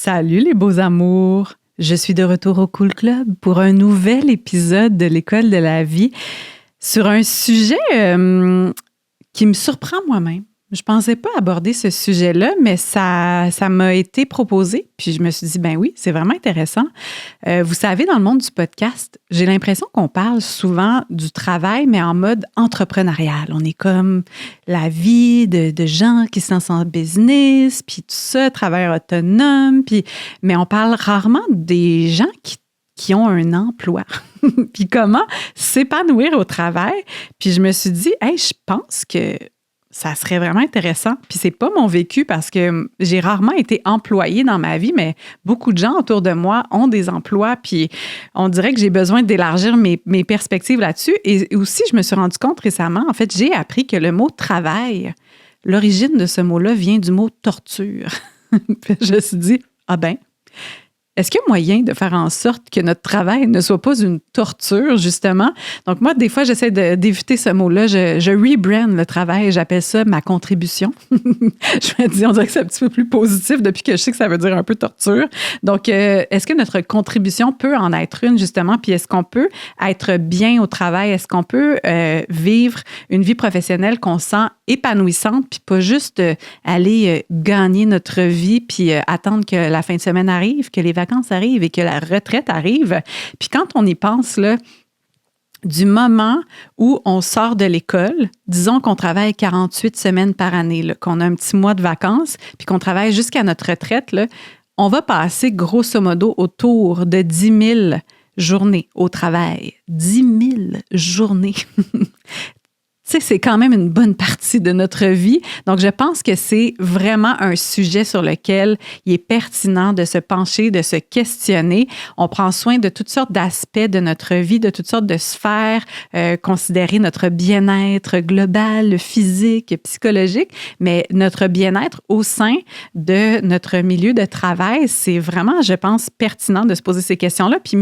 Salut les beaux amours! Je suis de retour au Cool Club pour un nouvel épisode de l'École de la vie sur un sujet qui me surprend moi-même. Je ne pensais pas aborder ce sujet-là, mais ça m'a été proposé. Puis je me suis dit, ben oui, c'est vraiment intéressant. Vous savez, dans le monde du podcast, j'ai l'impression qu'on parle souvent du travail, mais en mode entrepreneurial. On est comme la vie de gens qui se lancent en business, puis tout ça, travailleurs autonomes. Mais on parle rarement des gens qui ont un emploi. Puis comment s'épanouir au travail. Puis je me suis dit, hey, je pense que ça serait vraiment intéressant. Puis c'est pas mon vécu parce que j'ai rarement été employée dans ma vie, mais beaucoup de gens autour de moi ont des emplois. Puis on dirait que j'ai besoin d'élargir mes perspectives là-dessus. Et aussi, je me suis rendu compte récemment, en fait, j'ai appris que le mot travail, l'origine de ce mot-là vient du mot torture. Je me suis dit, ah ben, est-ce qu'il y a moyen de faire en sorte que notre travail ne soit pas une torture, justement? Donc, moi, des fois, j'essaie d'éviter ce mot-là. Je rebrand le travail. J'appelle ça ma contribution. Je me dis, on dirait que c'est un petit peu plus positif depuis que je sais que ça veut dire un peu torture. Donc, est-ce que notre contribution peut en être une, justement? Puis, est-ce qu'on peut être bien au travail? Est-ce qu'on peut vivre une vie professionnelle qu'on sent épanouissante, puis pas juste aller gagner notre vie, puis attendre que la fin de semaine arrive, que les vacances arrivent et que la retraite arrive. Puis quand on y pense, là, du moment où on sort de l'école, disons qu'on travaille 48 semaines par année, là, qu'on a un petit mois de vacances, puis qu'on travaille jusqu'à notre retraite, là, on va passer grosso modo autour de 10 000 journées au travail. 10 000 journées. Tu sais, c'est quand même une bonne partie de notre vie. Donc, je pense que c'est vraiment un sujet sur lequel il est pertinent de se pencher, de se questionner. On prend soin de toutes sortes d'aspects de notre vie, de toutes sortes de sphères, considérer notre bien-être global, physique, psychologique, mais notre bien-être au sein de notre milieu de travail, c'est vraiment, je pense, pertinent de se poser ces questions-là, puis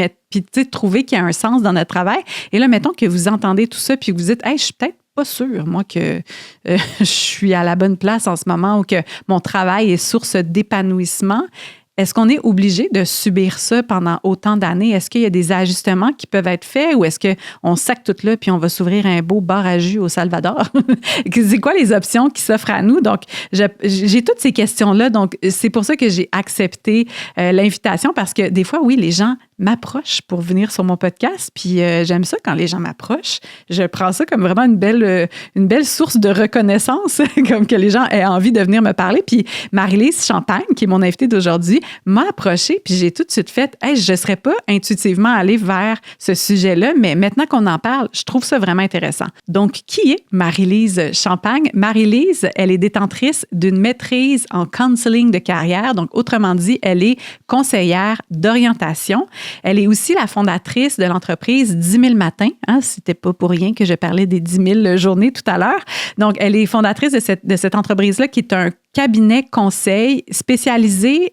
trouver qu'il y a un sens dans notre travail. Et là, mettons que vous entendez tout ça, puis que vous dites, hey, je suis peut-être pas sûre, moi, que je suis à la bonne place en ce moment ou que mon travail est source d'épanouissement. Est-ce qu'on est obligé de subir ça pendant autant d'années? Est-ce qu'il y a des ajustements qui peuvent être faits ou est-ce qu'on sac tout là puis on va s'ouvrir un beau bar à jus au Salvador? C'est quoi les options qui s'offrent à nous? Donc, j'ai toutes ces questions-là. Donc, c'est pour ça que j'ai accepté l'invitation parce que des fois, oui, les gens m'approchent pour venir sur mon podcast. Puis j'aime ça quand les gens m'approchent. Je prends ça comme vraiment une belle source de reconnaissance, comme que les gens aient envie de venir me parler. Puis Marie-Lise Champagne, qui est mon invitée d'aujourd'hui, m'a approchée. Puis j'ai tout de suite fait, hey, je ne serais pas intuitivement allée vers ce sujet-là, mais maintenant qu'on en parle, je trouve ça vraiment intéressant. Donc, qui est Marie-Lise Champagne? Marie-Lise, elle est détentrice d'une maîtrise en counseling de carrière. Donc, autrement dit, elle est conseillère d'orientation. Elle est aussi la fondatrice de l'entreprise 10 000 matins. C'était pas pour rien que je parlais des 10 000 journées tout à l'heure. Donc, elle est fondatrice de cette entreprise-là qui est un cabinet conseil spécialisé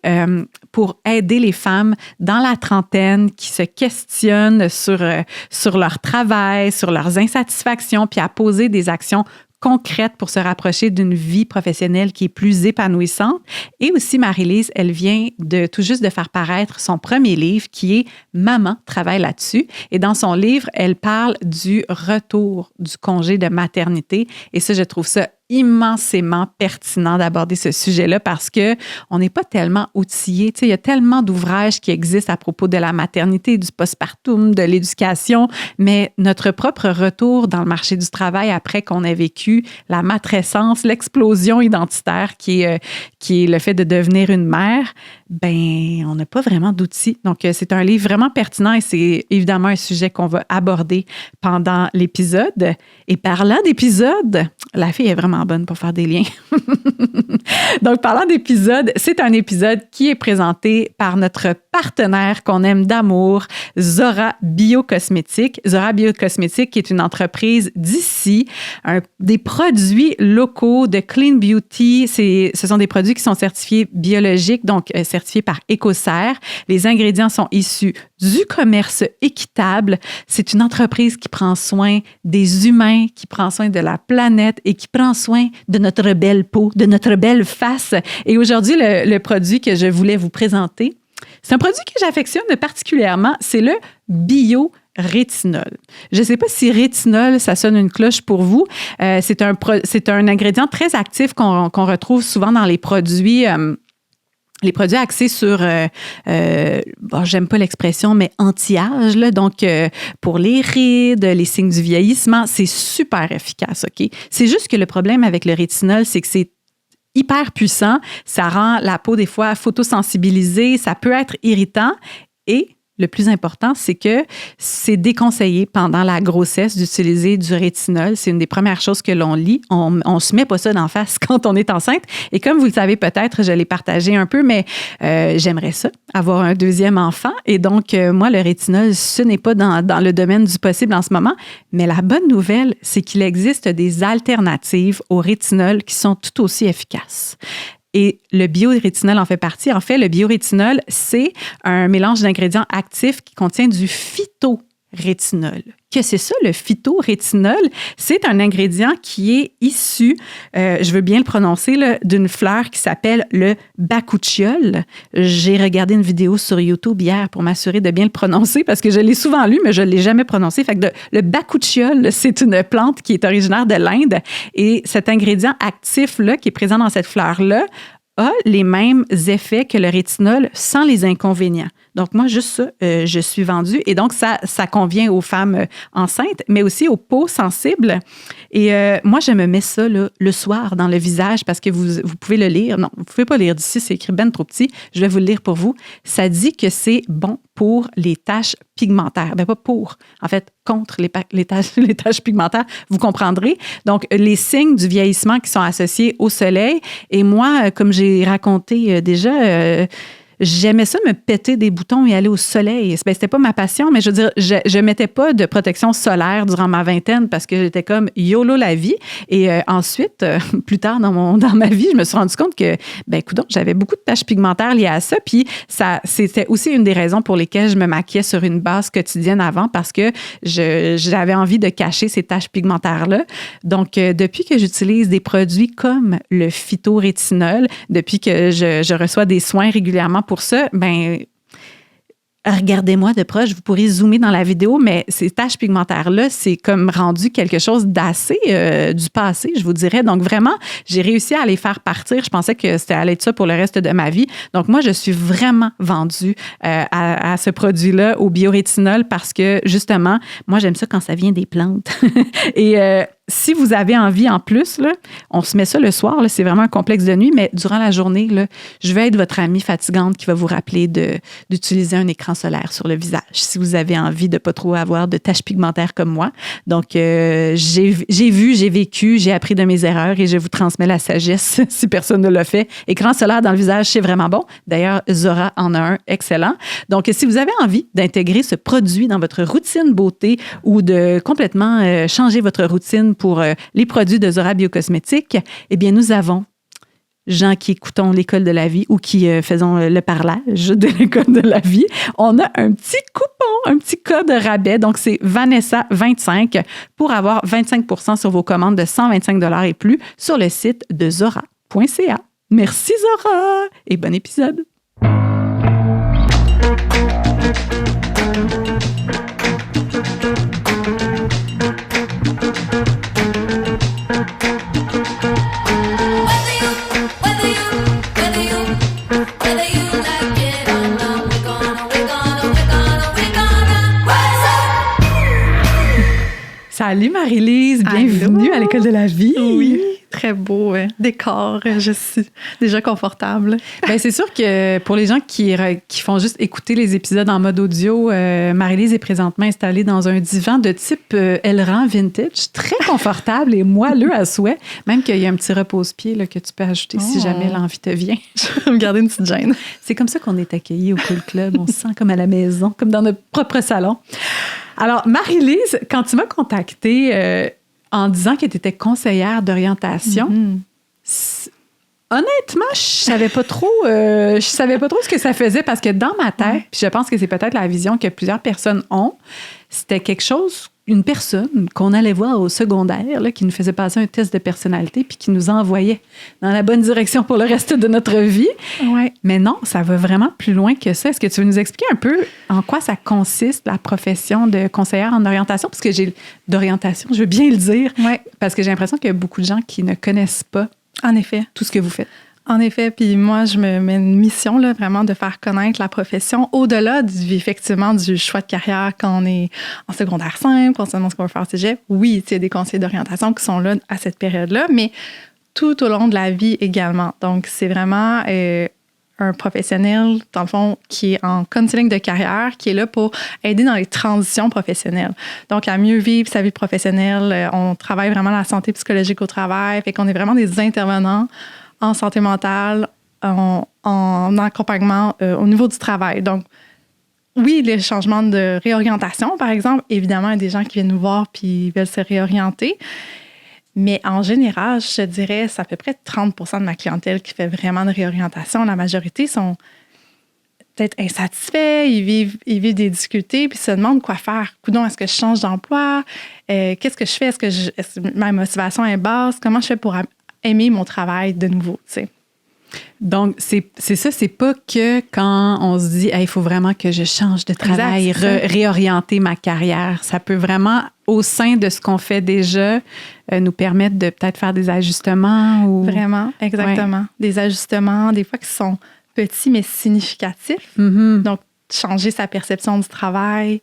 pour aider les femmes dans la trentaine qui se questionnent sur leur travail, sur leurs insatisfactions, puis à poser des actions concrète pour se rapprocher d'une vie professionnelle qui est plus épanouissante. Et aussi, Marie-Lise, elle vient tout juste de faire paraître son premier livre qui est « Maman travaille là-dessus ». Et dans son livre, elle parle du retour du congé de maternité. Et ça, je trouve ça immensément pertinent d'aborder ce sujet-là parce que on n'est pas tellement outillé. Tu sais, il y a tellement d'ouvrages qui existent à propos de la maternité, du postpartum, de l'éducation, mais notre propre retour dans le marché du travail après qu'on ait vécu la matrescence, l'explosion identitaire qui est le fait de devenir une mère, ben on n'a pas vraiment d'outils. Donc, c'est un livre vraiment pertinent et c'est évidemment un sujet qu'on va aborder pendant l'épisode. Et parlant d'épisode, la fille est vraiment bonne pour faire des liens. Donc, parlant d'épisode, c'est un épisode qui est présenté par notre partenaire qu'on aime d'amour, Zora Biocosmétique. Zora Biocosmétique, qui est une entreprise d'ici, des produits locaux de Clean Beauty. Ce sont des produits qui sont certifiés biologiques, donc certifiés par Écocert. Les ingrédients sont issus du commerce équitable. C'est une entreprise qui prend soin des humains, qui prend soin de la planète et qui prend soin soin de notre belle peau, de notre belle face. Et aujourd'hui, le produit que je voulais vous présenter, c'est un produit que j'affectionne particulièrement, c'est le biorétinol. Je ne sais pas si rétinol, ça sonne une cloche pour vous. C'est un ingrédient très actif qu'on retrouve souvent dans les produits axés sur, j'aime pas l'expression, mais anti-âge, là. Donc, pour les rides, les signes du vieillissement, c'est super efficace, OK? C'est juste que le problème avec le rétinol, c'est que c'est hyper puissant. Ça rend la peau, des fois, photosensibilisée. Ça peut être irritant. Et le plus important, c'est que c'est déconseillé pendant la grossesse d'utiliser du rétinol. C'est une des premières choses que l'on lit. On ne se met pas ça d'en face quand on est enceinte. Et comme vous le savez peut-être, je l'ai partagé un peu, mais j'aimerais ça, avoir un deuxième enfant. Et donc, moi, le rétinol, ce n'est pas dans le domaine du possible en ce moment. Mais la bonne nouvelle, c'est qu'il existe des alternatives au rétinol qui sont tout aussi efficaces. Et le biorétinol en fait partie. En fait, le biorétinol, c'est un mélange d'ingrédients actifs qui contient du phytorétinol. Que c'est ça, le phytorétinol? C'est un ingrédient qui est issu, je veux bien le prononcer, là, d'une fleur qui s'appelle le bakuchiol. J'ai regardé une vidéo sur YouTube hier pour m'assurer de bien le prononcer parce que je l'ai souvent lu, mais je ne l'ai jamais prononcé. Fait que le bakuchiol, c'est une plante qui est originaire de l'Inde et cet ingrédient actif-là, qui est présent dans cette fleur-là, a les mêmes effets que le rétinol sans les inconvénients. Donc, moi, juste ça, je suis vendue. Et donc, ça convient aux femmes enceintes, mais aussi aux peaux sensibles. Et moi, je me mets ça là, le soir dans le visage parce que vous pouvez le lire. Non, vous ne pouvez pas lire d'ici, c'est écrit ben trop petit. Je vais vous le lire pour vous. Ça dit que c'est bon pour les taches pigmentaires. Bien, pas pour, en fait, contre les taches pigmentaires, vous comprendrez. Donc, les signes du vieillissement qui sont associés au soleil. Et moi, comme j'ai raconté déjà, j'aimais ça me péter des boutons et aller au soleil. Ben, c'était pas ma passion, mais je veux dire, je mettais pas de protection solaire durant ma vingtaine parce que j'étais comme YOLO la vie. Et ensuite, plus tard dans ma vie, je me suis rendu compte que, ben, coudonc, j'avais beaucoup de taches pigmentaires liées à ça. Puis c'était aussi une des raisons pour lesquelles je me maquillais sur une base quotidienne avant parce que j'avais envie de cacher ces taches pigmentaires-là. Donc, depuis que j'utilise des produits comme le phytorétinol, depuis que je reçois des soins régulièrement pour ça, ben regardez-moi de proche, vous pourrez zoomer dans la vidéo, mais ces taches pigmentaires-là, c'est comme rendu quelque chose d'assez du passé, je vous dirais. Donc vraiment, j'ai réussi à les faire partir. Je pensais que c'était allait être ça pour le reste de ma vie. Donc moi, je suis vraiment vendue à ce produit-là, au biorétinol, parce que justement, moi, j'aime ça quand ça vient des plantes. Et si vous avez envie en plus, là, on se met ça le soir, là, c'est vraiment un complexe de nuit, mais durant la journée, là, je vais être votre amie fatigante qui va vous rappeler d'utiliser un écran solaire sur le visage si vous avez envie de ne pas trop avoir de taches pigmentaires comme moi. Donc, j'ai vu, j'ai vécu, j'ai appris de mes erreurs et je vous transmets la sagesse si personne ne l'a fait. Écran solaire dans le visage, c'est vraiment bon. D'ailleurs, Zora en a un excellent. Donc, si vous avez envie d'intégrer ce produit dans votre routine beauté ou de complètement changer votre routine pour les produits de Zora Biocosmétiques, eh bien, nous avons, gens qui écoutons l'École de la vie ou qui faisons le parlage de l'École de la vie, on a un petit coupon, un petit code rabais. Donc, c'est Vanessa25 pour avoir 25% sur vos commandes de 125 $ et plus sur le site de Zora.ca. Merci Zora et bon épisode. Salut Marie-Lise, bienvenue à l'École de la vie. Oui, très beau décor, je suis déjà confortable. Bien, c'est sûr que pour les gens qui font juste écouter les épisodes en mode audio, Marie-Lise est présentement installée dans un divan de type Elran vintage, très confortable et moelleux à souhait, même qu'il y a un petit repose-pied là, que tu peux ajouter si jamais l'envie te vient. Je vais me garder une petite gêne. C'est comme ça qu'on est accueillis au Cool Club, on se sent comme à la maison, comme dans notre propre salon. Alors, Marie-Lise, quand tu m'as contactée en disant que tu étais conseillère d'orientation, honnêtement, je savais pas trop ce que ça faisait parce que dans ma tête, puis je pense que c'est peut-être la vision que plusieurs personnes ont, c'était quelque chose une personne qu'on allait voir au secondaire, là, qui nous faisait passer un test de personnalité puis qui nous envoyait dans la bonne direction pour le reste de notre vie. Ouais. Mais non, ça va vraiment plus loin que ça. Est-ce que tu veux nous expliquer un peu en quoi ça consiste, la profession de conseillère en orientation? Parce que d'orientation, je veux bien le dire, Ouais. parce que j'ai l'impression qu'il y a beaucoup de gens qui ne connaissent pas En effet. tout ce que vous faites. En effet, puis moi, je me mets une mission là, vraiment de faire connaître la profession au-delà effectivement du choix de carrière quand on est en secondaire 5, on se demande ce qu'on veut faire au cégep. Oui, il y a des conseillers d'orientation qui sont là à cette période-là, mais tout au long de la vie également. Donc, c'est vraiment un professionnel, dans le fond, qui est en counseling de carrière, qui est là pour aider dans les transitions professionnelles. Donc, à mieux vivre sa vie professionnelle. On travaille vraiment la santé psychologique au travail, fait qu'on est vraiment des intervenants en santé mentale, en accompagnement au niveau du travail. Donc, oui, les changements de réorientation, par exemple, évidemment, il y a des gens qui viennent nous voir puis veulent se réorienter. Mais en général, je te dirais, c'est à peu près 30 % de ma clientèle qui fait vraiment de réorientation. La majorité sont peut-être insatisfaits, ils vivent des difficultés puis se demandent quoi faire. Coudonc, est-ce que je change d'emploi? Qu'est-ce que je fais? Est-ce que ma motivation est basse? Comment je fais pour aimer mon travail de nouveau, tu sais. Donc, c'est ça, c'est pas que quand on se dit, il faut vraiment que je change de travail, réorienter ma carrière. Ça peut vraiment, au sein de ce qu'on fait déjà, nous permettre de peut-être faire des ajustements. Ou... Vraiment, exactement. Ouais. Des ajustements, des fois qui sont petits mais significatifs. Mm-hmm. Donc, changer sa perception du travail.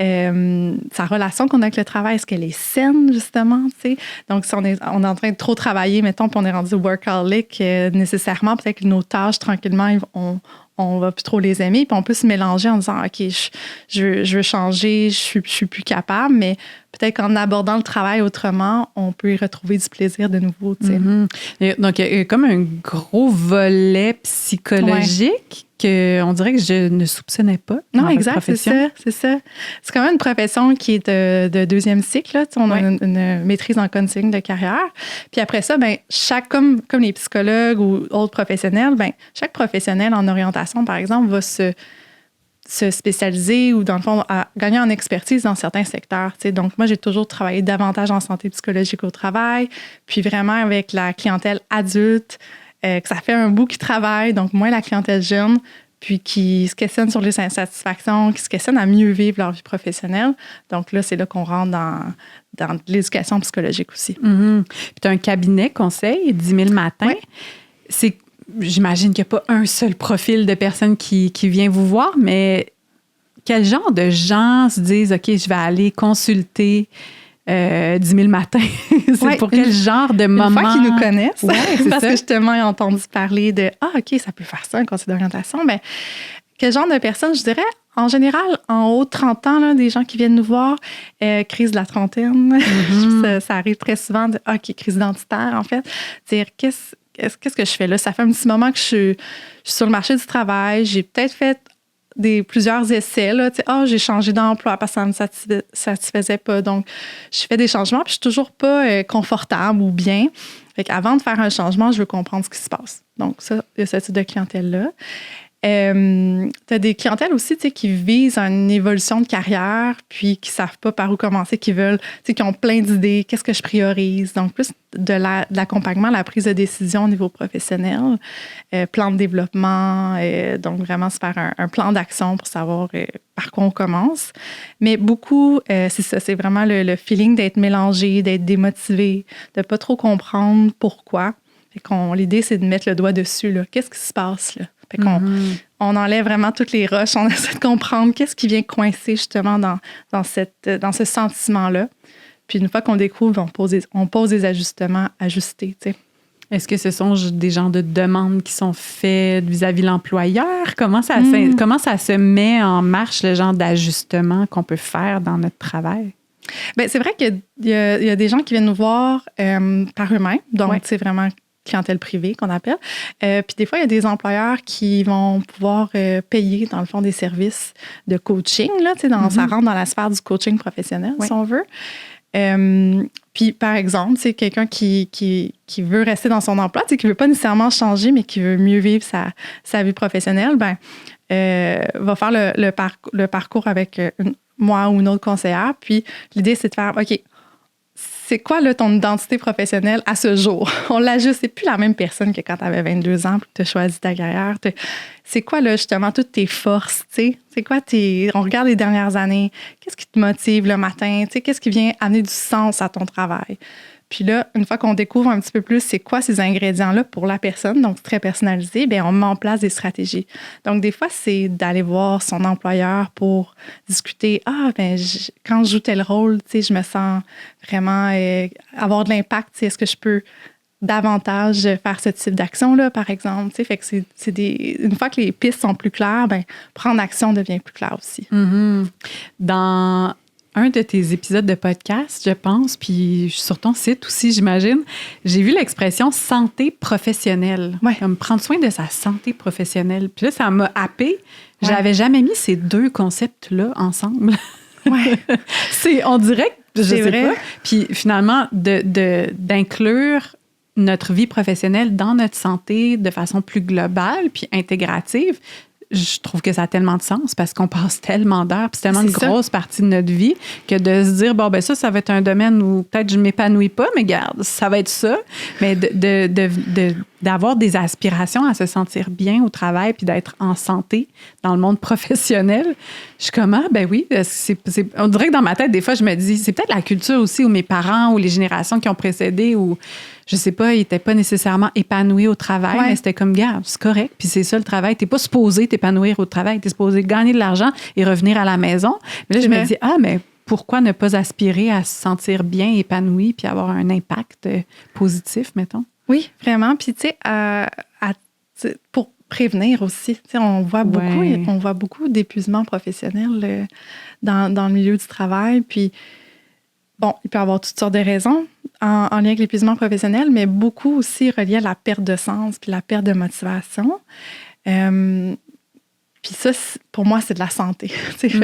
Sa relation qu'on a avec le travail, est-ce qu'elle est saine, justement, tu sais? Donc, si on est en train de trop travailler, mettons, puis on est rendu workaholic, nécessairement, peut-être que nos tâches, tranquillement, on va plus trop les aimer, puis on peut se mélanger en disant, OK, je veux changer, je suis plus capable, mais peut-être qu'en abordant le travail autrement, on peut y retrouver du plaisir de nouveau, tu sais. Mm-hmm. Donc, il y a comme un gros volet psychologique qu'on dirait que je ne soupçonnais pas. Non, exact, c'est ça. C'est quand même une profession qui est de deuxième cycle, là. On a une maîtrise en counseling de carrière. Puis après ça, ben, comme les psychologues ou autres professionnels, ben, chaque professionnel en orientation, par exemple, va se spécialiser ou, dans le fond, à gagner en expertise dans certains secteurs. T'sais. Donc, moi, j'ai toujours travaillé davantage en santé psychologique au travail, puis vraiment avec la clientèle adulte, que ça fait un bout qui travaille, donc moins la clientèle jeune, puis qui se questionne sur les insatisfactions, qui se questionne à mieux vivre leur vie professionnelle. Donc là, c'est là qu'on rentre dans l'éducation psychologique aussi. Mm-hmm. Puis tu as un cabinet conseil, 10 000 matins. Oui. J'imagine qu'il n'y a pas un seul profil de personne qui vient vous voir, mais quel genre de gens se disent, OK, je vais aller consulter 10 000 matins? C'est pour quel genre de moment? Une fois qu'ils nous connaissent, c'est parce ça. que justement, ils ont entendu parler de « Ah, OK, ça peut faire ça, un conseil d'orientation. » Bien, quel genre de personnes, je dirais, en général, en haut de 30 ans, là, des gens qui viennent nous voir, crise de la trentaine, ça arrive très souvent de « OK, crise identitaire, en fait. » Dire « Qu'est-ce que je fais là? Ça fait un petit moment que je suis sur le marché du travail. J'ai peut-être fait plusieurs essais. Là, j'ai changé d'emploi parce que ça ne me satisfaisait pas. Donc, je fais des changements puis je suis toujours pas confortable ou bien. Fait qu'avant de faire un changement, je veux comprendre ce qui se passe. Donc, ça, il y a ce type de clientèle-là. Tu as des clientèles aussi qui visent une évolution de carrière puis qui ne savent pas par où commencer, qui ont plein d'idées, qu'est-ce que je priorise. Donc, plus de l'accompagnement, la prise de décision au niveau professionnel, plan de développement, donc vraiment se faire un plan d'action pour savoir par quoi on commence. Mais beaucoup, c'est ça, c'est vraiment le feeling d'être mélangé, d'être démotivé, de ne pas trop comprendre pourquoi. L'idée, c'est de mettre le doigt dessus. Là. Qu'est-ce qui se passe là? Fait on enlève vraiment toutes les roches, on essaie de comprendre qu'est-ce qui vient coincer justement dans ce sentiment-là. Puis une fois qu'on découvre, on pose des ajustements ajustés. T'sais. Est-ce que ce sont des genres de demandes qui sont faites vis-à-vis de l'employeur? Comment ça se met en marche, le genre d'ajustement qu'on peut faire dans notre travail? Bien, c'est vrai qu'il y a des gens qui viennent nous voir par eux-mêmes. Donc, c'est vraiment clientèle privée qu'on appelle. Puis des fois, il y a des employeurs qui vont pouvoir payer, dans le fond, des services de coaching. Là, ça rentre dans la sphère du coaching professionnel, si on veut. Puis, par exemple, c'est quelqu'un qui veut rester dans son emploi, qui ne veut pas nécessairement changer, mais qui veut mieux vivre sa vie professionnelle, va faire le parcours avec moi ou une autre conseillère. Puis l'idée, c'est de faire, OK, c'est quoi là, ton identité professionnelle à ce jour? On l'ajuste, c'est plus la même personne que quand tu avais 22 ans et que tu as choisi ta carrière. C'est quoi là, justement toutes tes forces? T'sais? C'est quoi on regarde les dernières années, qu'est-ce qui te motive le matin? T'sais, qu'est-ce qui vient amener du sens à ton travail? Puis là, une fois qu'on découvre un petit peu plus c'est quoi ces ingrédients-là pour la personne, donc c'est très personnalisé, bien, on met en place des stratégies. Donc, des fois, c'est d'aller voir son employeur pour discuter. Quand je joue tel rôle, je me sens vraiment avoir de l'impact. Est-ce que je peux davantage faire ce type d'action-là, par exemple? Fait que une fois que les pistes sont plus claires, bien, prendre action devient plus clair aussi. Mm-hmm. Dans un de tes épisodes de podcast, je pense, puis sur ton site aussi, j'imagine, j'ai vu l'expression santé professionnelle. Ouais. Comme prendre soin de sa santé professionnelle. Puis là, ça m'a happée. Ouais. J'avais jamais mis ces deux concepts-là ensemble. Ouais. On dirait que, je sais vrai. pas. Puis finalement, d'inclure notre vie professionnelle dans notre santé de façon plus globale puis intégrative, je trouve que ça a tellement de sens parce qu'on passe tellement d'heures, puis c'est tellement une grosse partie de notre vie que de se dire, ça va être un domaine où peut-être je ne m'épanouis pas, mais garde, ça va être ça. Mais d'avoir des aspirations à se sentir bien au travail puis d'être en santé dans le monde professionnel, je suis comme, oui, on dirait que dans ma tête, des fois, je me dis, c'est peut-être la culture aussi où mes parents ou les générations qui ont précédé ou je sais pas, ils n'étaient pas nécessairement épanouis au travail, mais c'était comme, garde, c'est correct, puis c'est ça le travail. Tu n'es pas supposé t'épanouir au travail, tu es supposé gagner de l'argent et revenir à la maison. Mais là, je me dis, mais pourquoi ne pas aspirer à se sentir bien épanoui puis avoir un impact positif, mettons? Oui, vraiment. Puis, tu sais, pour prévenir aussi, tu sais, on voit beaucoup d'épuisement professionnel dans le milieu du travail. Puis, bon, il peut y avoir toutes sortes de raisons en lien avec l'épuisement professionnel, mais beaucoup aussi relié à la perte de sens puis la perte de motivation. Puis ça, pour moi, c'est de la santé. Puis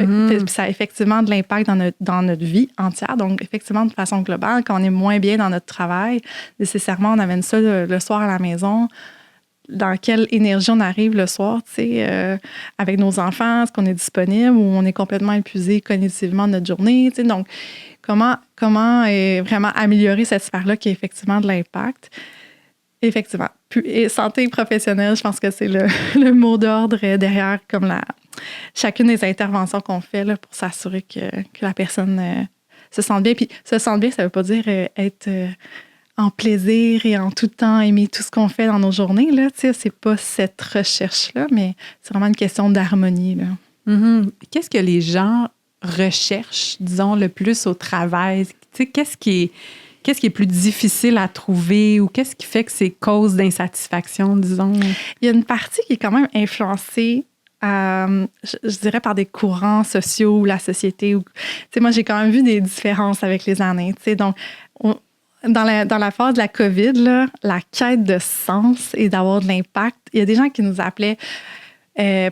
ça a effectivement de l'impact dans notre vie entière. Donc, effectivement, de façon globale, quand on est moins bien dans notre travail, nécessairement, on amène ça le soir à la maison. Dans quelle énergie on arrive le soir, avec nos enfants, est-ce qu'on est disponible ou on est complètement épuisé cognitivement de notre journée, donc comment vraiment améliorer cette sphère-là qui a effectivement de l'impact. Effectivement. Et santé professionnelle, je pense que c'est le mot d'ordre derrière comme chacune des interventions qu'on fait là, pour s'assurer que la personne se sente bien. Puis se sente bien, ça ne veut pas dire être en plaisir et en tout temps aimer tout ce qu'on fait dans nos journées. Là, c'est pas cette recherche-là, mais c'est vraiment une question d'harmonie. Là. Mm-hmm. Qu'est-ce que les gens recherchent, disons, le plus au travail? Qu'est-ce qui est plus difficile à trouver ou qu'est-ce qui fait que c'est cause d'insatisfaction, disons? Il y a une partie qui est quand même influencée, je dirais, par des courants sociaux ou la société. Moi, j'ai quand même vu des différences avec les années. Donc, dans la phase de la COVID, là, la quête de sens et d'avoir de l'impact, il y a des gens qui nous appelaient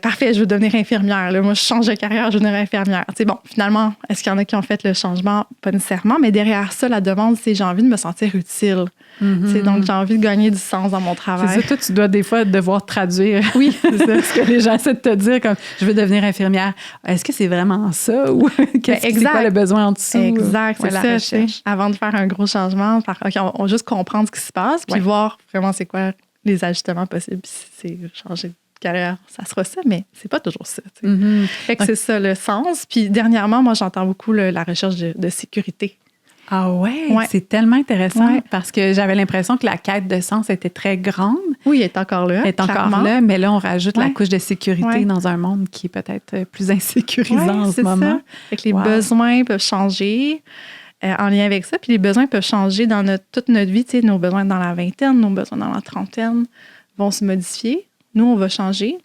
parfait, je veux devenir infirmière. Là. Moi, je change de carrière, je veux devenir infirmière. Bon, finalement, est-ce qu'il y en a qui ont fait le changement? Pas nécessairement, mais derrière ça, la demande, c'est j'ai envie de me sentir utile. Mm-hmm. Donc, j'ai envie de gagner du sens dans mon travail. C'est ça, toi, tu dois des fois devoir traduire. Oui. C'est ça, ce que les gens essaient de te dire, comme je veux devenir infirmière. Est-ce que c'est vraiment ça? Ou c'est quoi le besoin en dessous? Exact, c'est la ça. recherche. Avant de faire un gros changement, on va juste comprendre ce qui se passe, puis voir vraiment c'est quoi les ajustements possibles. Si c'est changer carrière, ça sera ça, mais c'est pas toujours ça. Mm-hmm. Fait que c'est ça le sens. Puis dernièrement, moi, j'entends beaucoup la recherche de sécurité. Ah ouais? C'est tellement intéressant parce que j'avais l'impression que la quête de sens était très grande. Oui, elle est encore là. Elle est encore là, mais là, on rajoute la couche de sécurité dans un monde qui est peut-être plus insécurisant en ce moment. Fait que les besoins peuvent changer en lien avec ça. Puis les besoins peuvent changer dans toute notre vie. Nos besoins dans la vingtaine, nos besoins dans la trentaine vont se modifier. Nous, on va changer.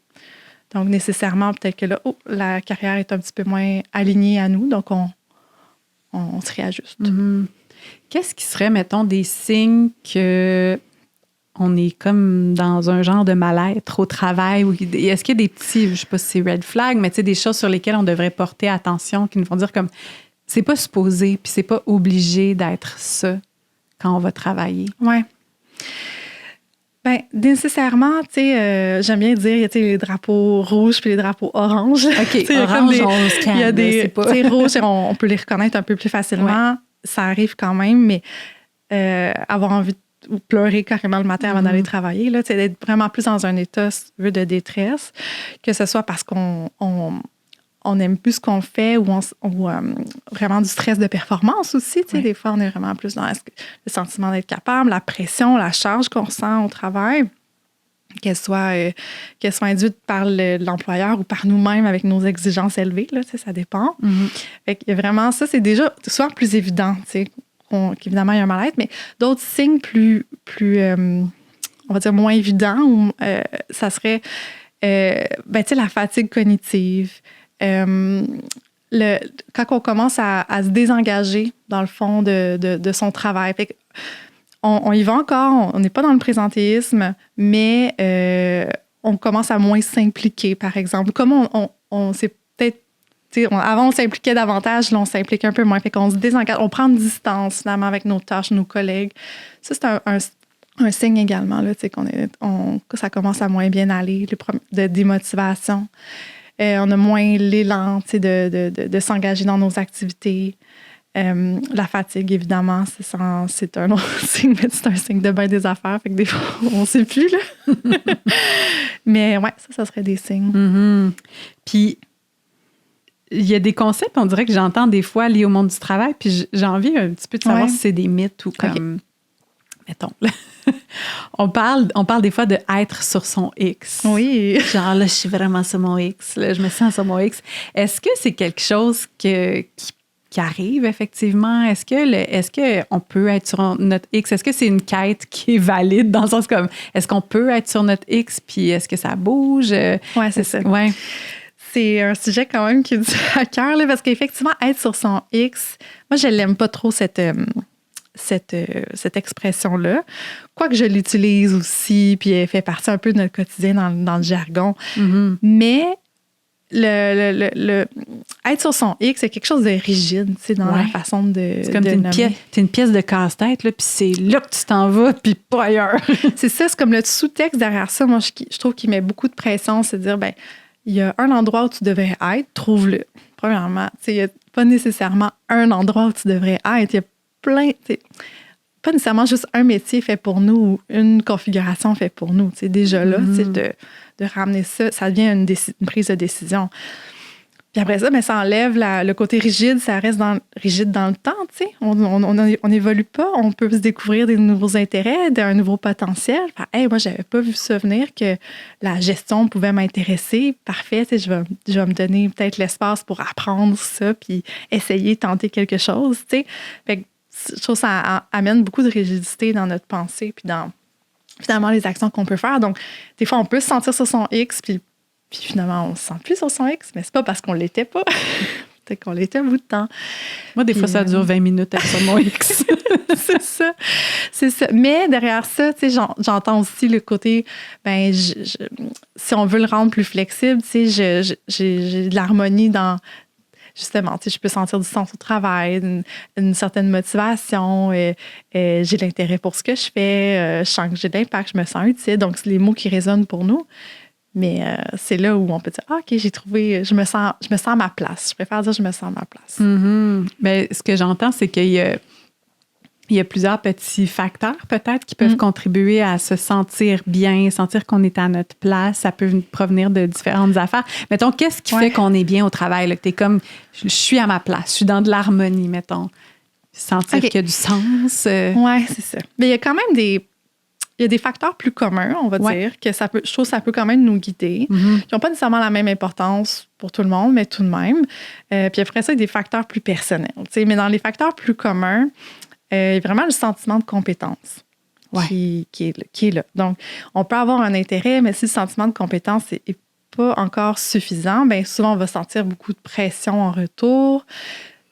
Donc, nécessairement, peut-être que là, la carrière est un petit peu moins alignée à nous. Donc, on se réajuste. Mm-hmm. Qu'est-ce qui serait, mettons, des signes que on est comme dans un genre de mal-être au travail? Ou est-ce qu'il y a des petits, je ne sais pas si c'est red flag, mais des choses sur lesquelles on devrait porter attention, qui nous font dire comme, c'est pas supposé, puis c'est pas obligé d'être ça quand on va travailler? Oui. Bien, nécessairement, tu sais, j'aime bien dire, il y a les drapeaux rouges puis les drapeaux oranges. OK, orange, on se calme, il y a des, c'est pas... tu sais, rouges, on peut les reconnaître un peu plus facilement. Ouais. Ça arrive quand même, mais avoir envie de pleurer carrément le matin avant d'aller travailler, là, tu sais, d'être vraiment plus dans un état, si tu veux, de détresse, que ce soit parce qu'on n'aime plus ce qu'on fait ou vraiment du stress de performance aussi. Tu sais, des fois, on est vraiment plus dans le sentiment d'être capable, la pression, la charge qu'on ressent au travail, qu'elle soit induite par l'employeur ou par nous-mêmes avec nos exigences élevées. Là, tu sais, ça dépend. Fait qu'il y a vraiment ça, c'est déjà souvent plus évident, tu sais, qu'évidemment, il y a un mal-être, mais d'autres signes plus on va dire, moins évidents, ça serait tu sais, la fatigue cognitive. Quand on commence à se désengager, dans le fond, de son travail. Fait on y va encore, on n'est pas dans le présentéisme, mais on commence à moins s'impliquer, par exemple. Comme on s'est peut-être... Avant, on s'impliquait davantage, là, on s'implique un peu moins. Fait qu'on se désengage, on prend une distance, finalement, avec nos tâches, nos collègues. Ça, c'est un signe également, là, que ça commence à moins bien aller, de démotivation. On a moins l'élan de s'engager dans nos activités. La fatigue, évidemment, c'est un autre signe, mais c'est un signe de bien des affaires. Fait que des fois, on ne sait plus. Là. Mais ouais, ça serait des signes. Mm-hmm. Puis, il y a des concepts, on dirait que j'entends des fois liés au monde du travail, puis j'ai envie un petit peu de savoir si c'est des mythes ou comme... Okay. Mettons, on parle des fois de être sur son X. Oui. Genre, là, je suis vraiment sur mon X. Là, je me sens sur mon X. Est-ce que c'est quelque chose qui arrive, effectivement? Est-ce qu'on peut être sur notre X? Est-ce que c'est une quête qui est valide dans le sens comme, est-ce qu'on peut être sur notre X, puis est-ce que ça bouge? Oui, c'est ça. Ouais. C'est un sujet quand même qui est du à cœur, là, parce qu'effectivement, être sur son X, moi, je l'aime pas trop cette expression-là. Quoique je l'utilise aussi, puis elle fait partie un peu de notre quotidien dans le jargon. Mm-hmm. Mais être sur son X, c'est quelque chose de rigide, tu sais, dans la façon de c'est comme t'es une pièce de casse-tête, là, puis c'est là que tu t'en vas, puis pas ailleurs. C'est ça, c'est comme le sous-texte derrière ça. Moi, je trouve qu'il met beaucoup de pression, c'est de dire, ben il y a un endroit où tu devrais être, trouve-le. Premièrement, tu sais, il n'y a pas nécessairement un endroit où tu devrais être. Il y a plein, pas nécessairement juste un métier fait pour nous ou une configuration fait pour nous. Déjà là, de ramener ça, ça devient une prise de décision. Puis après ça, ça enlève le côté rigide, ça reste rigide dans le temps. On n'évolue pas, on peut se découvrir des nouveaux intérêts, d'un nouveau potentiel. Enfin, hey, moi, je n'avais pas vu ça venir que la gestion pouvait m'intéresser. Parfait, je vais me donner peut-être l'espace pour apprendre ça puis essayer, tenter quelque chose. Fait que, je trouve que ça amène beaucoup de rigidité dans notre pensée puis dans, finalement, les actions qu'on peut faire. Donc, des fois, on peut se sentir sur son X, puis finalement, on ne se sent plus sur son X, mais c'est pas parce qu'on ne l'était pas. Peut-être qu'on l'était un bout de temps. Moi, des fois, ça dure 20 minutes sur mon X. C'est ça. Mais derrière ça, j'entends aussi le côté, si on veut le rendre plus flexible, j'ai de l'harmonie dans... Justement, je peux sentir du sens au travail, une certaine motivation, j'ai l'intérêt pour ce que je fais, je sens que j'ai de l'impact, je me sens utile. Donc, c'est les mots qui résonnent pour nous. Mais c'est là où on peut dire, OK, j'ai trouvé, je me sens à ma place. Je préfère dire je me sens à ma place. Mm-hmm. Mais ce que j'entends, c'est qu'il y a plusieurs petits facteurs peut-être qui peuvent contribuer à se sentir bien, sentir qu'on est à notre place. Ça peut provenir de différentes affaires. Mettons, qu'est-ce qui fait qu'on est bien au travail? Là, que t'es comme, je suis à ma place, je suis dans de l'harmonie, mettons. Sentir qu'il y a du sens. Oui, c'est ça. Mais il y a quand même des facteurs plus communs, on va dire, que je trouve que ça peut quand même nous guider, qui n'ont pas nécessairement la même importance pour tout le monde, mais tout de même. Puis après ça, il y a des facteurs plus personnels. Mais dans les facteurs plus communs, il y a vraiment le sentiment de compétence qui est là. Donc, on peut avoir un intérêt, mais si le sentiment de compétence n'est pas encore suffisant, bien souvent, on va sentir beaucoup de pression en retour.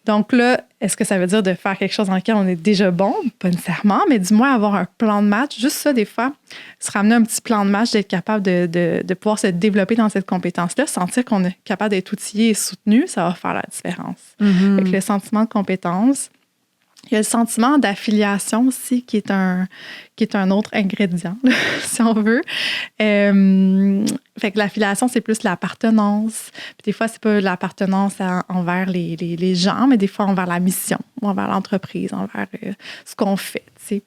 Donc là, est-ce que ça veut dire de faire quelque chose dans lequel on est déjà bon? Pas nécessairement, mais du moins avoir un plan de match. Juste ça, des fois, se ramener un petit plan de match, d'être capable de pouvoir se développer dans cette compétence-là, sentir qu'on est capable d'être outillé et soutenu, ça va faire la différence. Mm-hmm. Avec le sentiment de compétence, Il y a le sentiment d'affiliation aussi, qui est un autre ingrédient, là, si on veut. Fait que l'affiliation, c'est plus l'appartenance. Puis des fois, c'est pas l'appartenance envers les gens, mais des fois envers la mission, ou envers l'entreprise, envers ce qu'on fait, tu sais.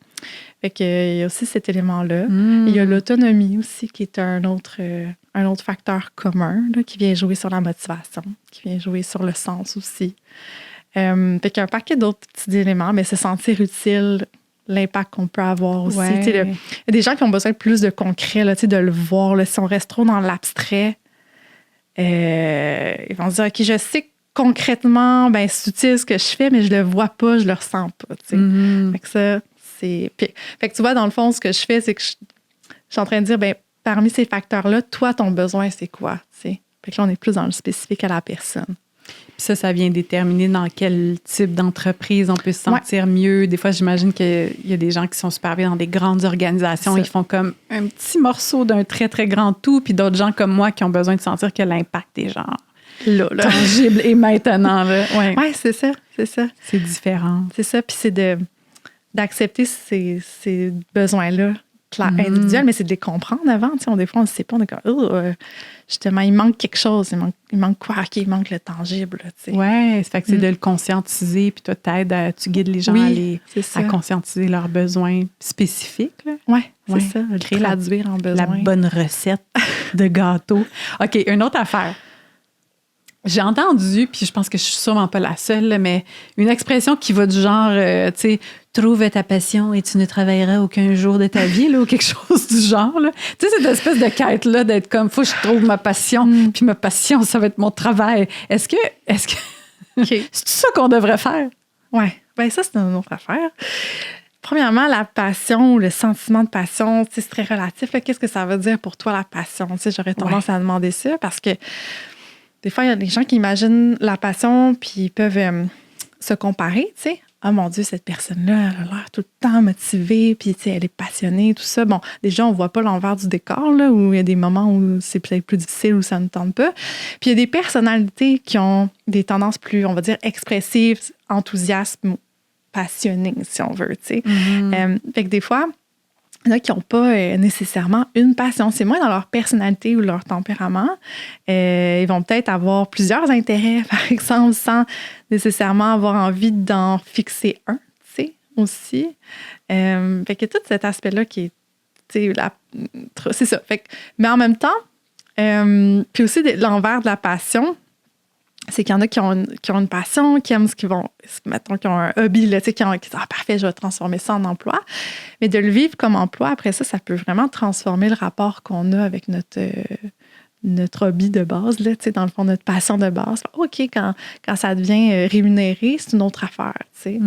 Fait que, il y a aussi cet élément-là. Il y a l'autonomie aussi, qui est un autre facteur commun, là, qui vient jouer sur la motivation, qui vient jouer sur le sens aussi. Fait qu'il y a un paquet d'autres petits éléments, mais se sentir utile, l'impact qu'on peut avoir aussi. Ouais. Il y a des gens qui ont besoin de plus de concret, là, de le voir. Là, si on reste trop dans l'abstrait, ils vont se dire, OK, je sais concrètement, ben, c'est utile ce que je fais, mais je le vois pas, je le ressens pas. Fait que ça, c'est... Fait que tu vois, dans le fond, ce que je fais, c'est que je suis en train de dire, ben, parmi ces facteurs-là, toi, ton besoin, c'est quoi? T'sais? Fait que là, on est plus dans le spécifique à la personne. Puis ça vient déterminer dans quel type d'entreprise on peut se sentir mieux. Des fois, j'imagine qu'il y a des gens qui sont super bien dans des grandes organisations. Ils font comme un petit morceau d'un très, très grand tout. Puis d'autres gens comme moi qui ont besoin de sentir que l'impact est genre là. tangible et maintenant. Oui, c'est ça. C'est différent. C'est ça. Puis c'est d'accepter ces besoins-là individuels, mais c'est de les comprendre avant. Des fois, on ne sait pas. On est comme, justement, il manque quelque chose. Il manque quoi? OK, il manque le tangible. Oui, c'est de le conscientiser. Puis toi, tu guides les gens à conscientiser leurs besoins spécifiques. Oui, c'est ça. Traduire en besoin. La bonne recette de gâteau. OK, une autre affaire. J'ai entendu, puis je pense que je suis sûrement pas la seule, là, mais une expression qui va du genre, tu sais, trouve ta passion et tu ne travailleras aucun jour de ta vie, là, ou quelque chose du genre. Tu sais, cette espèce de quête-là d'être comme, faut que je trouve ma passion, puis ma passion, ça va être mon travail. Est-ce que okay. C'est tout ça qu'on devrait faire? Oui, bien ça, c'est une autre affaire. Premièrement, la passion ou le sentiment de passion, c'est très relatif. Là. Qu'est-ce que ça veut dire pour toi, la passion? J'aurais tendance à demander ça parce que des fois, il y a des gens qui imaginent la passion puis ils peuvent se comparer, tu sais. Ah mon Dieu, cette personne-là, elle a l'air tout le temps motivée, puis elle est passionnée, tout ça. Bon, déjà, on ne voit pas l'envers du décor, là, où il y a des moments où c'est peut-être plus difficile, où ça ne tente pas. Puis il y a des personnalités qui ont des tendances plus, on va dire, expressives, enthousiastes, passionnées, si on veut, tu sais. Fait que des fois, il y en a qui n'ont pas nécessairement une passion. C'est moins dans leur personnalité ou leur tempérament. Ils vont peut-être avoir plusieurs intérêts, par exemple, sans nécessairement avoir envie d'en fixer un, tu sais, aussi. Fait que tout cet aspect-là qui est, tu sais, c'est ça. Fait que, mais en même temps, puis aussi l'envers de la passion, c'est qu'il y en a qui ont une passion, qui aiment ce qu'ils vont, mettons, qui ont un hobby, là, qui disent « Ah, parfait, je vais transformer ça en emploi ». Mais de le vivre comme emploi, après ça peut vraiment transformer le rapport qu'on a avec notre hobby de base, là, dans le fond, notre passion de base. OK, quand ça devient rémunéré, c'est une autre affaire, tu sais.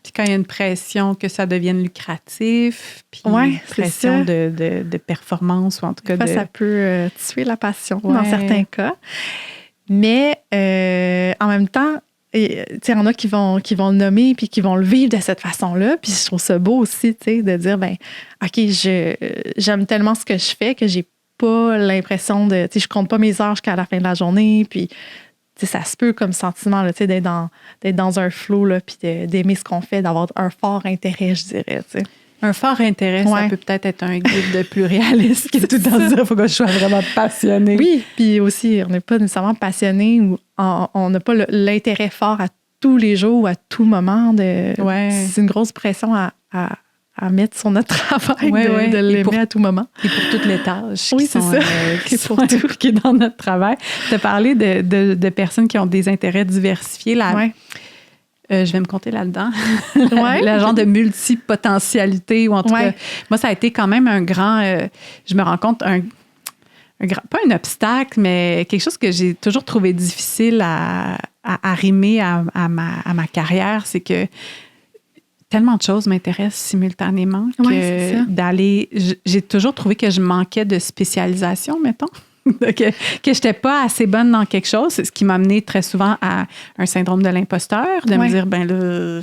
Puis quand il y a une pression que ça devienne lucratif, puis une pression de performance, ou en tout cas ça peut tuer la passion dans certains cas. Mais en même temps, il y en a qui vont le nommer puis qui vont le vivre de cette façon-là. Puis je trouve ça beau aussi, de dire, ben OK, j'aime tellement ce que je fais que j'ai pas l'impression de, je compte pas mes heures jusqu'à la fin de la journée. Puis ça se peut comme sentiment là, d'être dans un flow là, puis d'aimer ce qu'on fait, d'avoir un fort intérêt, je dirais. T'sais. Un fort intérêt, ça peut peut-être être un guide de plus réaliste qui est tout dans ça. Il faut que je sois vraiment passionnée. Oui, puis aussi, on n'est pas nécessairement passionné ou on n'a pas l'intérêt fort à tous les jours ou à tout moment. C'est une grosse pression à mettre sur notre travail, de l'aimer à tout moment. Et pour toutes les tâches qui sont impliquées dans notre travail. Tu as parlé de personnes qui ont des intérêts diversifiés. Je vais me compter là-dedans. Le genre de multipotentialité, ou en tout cas, moi, ça a été quand même un grand, je me rends compte, un grand, pas un obstacle, mais quelque chose que j'ai toujours trouvé difficile à arrimer à ma carrière, c'est que tellement de choses m'intéressent simultanément que d'aller... J'ai toujours trouvé que je manquais de spécialisation, mettons. que je n'étais pas assez bonne dans quelque chose, ce qui m'a amené très souvent à un syndrome de l'imposteur, de me dire, ben là,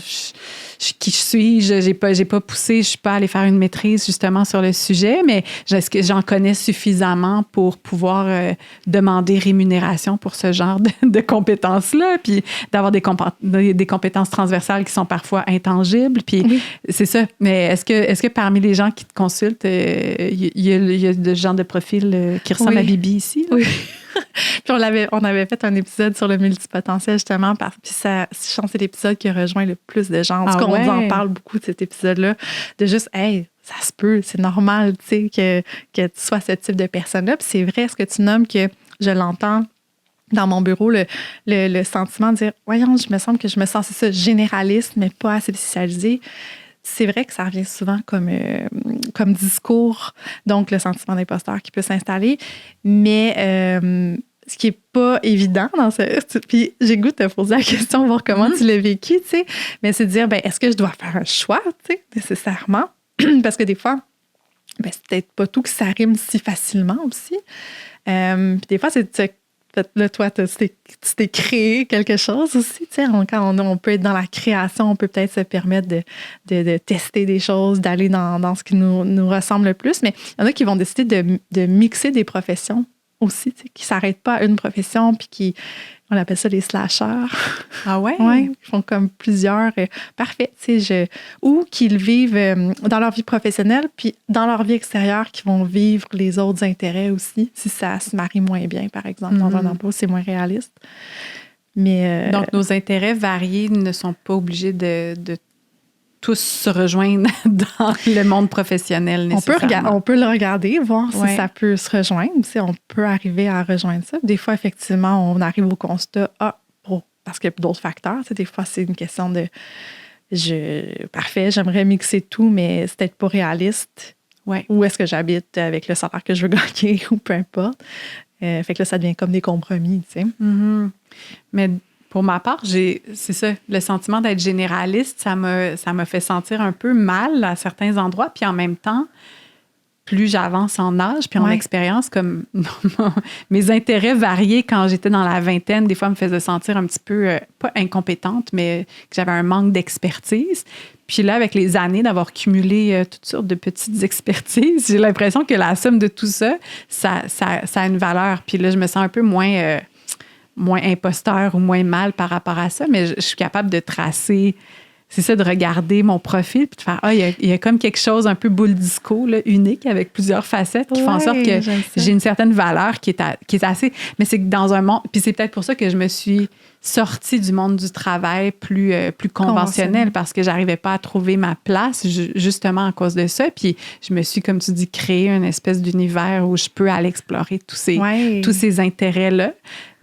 qui je suis, j'ai pas poussé, je suis pas allée faire une maîtrise justement sur le sujet, mais est-ce que j'en connais suffisamment pour pouvoir demander rémunération pour ce genre de compétences-là, puis d'avoir des compétences transversales qui sont parfois intangibles, puis c'est ça. Mais est-ce que parmi les gens qui te consultent, il y a de genre de profil qui ressemble à Bibi ici? Là? Oui. Puis on avait fait un épisode sur le multipotentiel, justement, puis je pense que c'est l'épisode qui a rejoint le plus de gens. En tout cas, on en parle beaucoup de cet épisode-là, de juste, hey, ça se peut, c'est normal, tu sais, que tu sois ce type de personne-là. Puis c'est vrai, ce que tu nommes, que je l'entends dans mon bureau, le sentiment de dire, voyons, je me semble que je me sens, c'est ça, généraliste, mais pas assez spécialisée. C'est vrai que ça revient souvent comme discours, donc le sentiment d'imposteur qui peut s'installer, mais ce qui n'est pas évident dans ce... Puis j'ai goût de te poser la question, voir comment tu l'as vécu, tu sais, mais c'est de dire, ben est-ce que je dois faire un choix, tu sais, nécessairement? Parce que des fois, ben, c'est peut-être pas tout que ça rime si facilement aussi. Puis des fois, c'est... Là, toi, tu t'es créé quelque chose aussi. Quand on peut être dans la création, on peut peut-être se permettre de tester des choses, d'aller dans ce qui nous ressemble le plus. Mais il y en a qui vont décider de mixer des professions aussi, qui ne s'arrêtent pas à une profession, puis on appelle ça les slasheurs. Ah ouais? Oui, ils font comme plusieurs. Parfait. Ou qu'ils vivent dans leur vie professionnelle, puis dans leur vie extérieure, qu'ils vont vivre les autres intérêts aussi, si ça se marie moins bien, par exemple. Dans un emploi, c'est moins réaliste. Mais, donc, nos intérêts variés ne sont pas obligés de tous se rejoindre dans le monde professionnel nécessairement. On peut le regarder, voir si ça peut se rejoindre. On peut arriver à rejoindre ça. Des fois, effectivement, on arrive au constat, parce qu'il y a d'autres facteurs. Des fois, c'est une question de parfait, j'aimerais mixer tout, mais c'est peut-être pas réaliste. Ouais. Où est-ce que j'habite avec le salaire que je veux gagner ou peu importe. Fait que là, ça devient comme des compromis, tu sais. Mm-hmm. Mais pour ma part, c'est ça, le sentiment d'être généraliste, ça m'a fait sentir un peu mal à certains endroits. Puis en même temps, plus j'avance en âge, puis en expérience, comme mes intérêts variés quand j'étais dans la vingtaine, des fois me faisaient sentir un petit peu, pas incompétente, mais que j'avais un manque d'expertise. Puis là, avec les années d'avoir cumulé toutes sortes de petites expertises, j'ai l'impression que la somme de tout ça, ça a une valeur. Puis là, je me sens un peu moins imposteur ou moins mal par rapport à ça, mais je suis capable de tracer, c'est ça, de regarder mon profil puis de faire, il y a comme quelque chose un peu boule disco, là, unique, avec plusieurs facettes qui font en sorte que j'ai une certaine valeur qui est assez... Mais c'est que dans un monde... Puis c'est peut-être pour ça que je me suis sortie du monde du travail plus conventionnel, parce que j'arrivais pas à trouver ma place, justement à cause de ça. Puis je me suis, comme tu dis, créé une espèce d'univers où je peux aller explorer tous ces intérêts-là.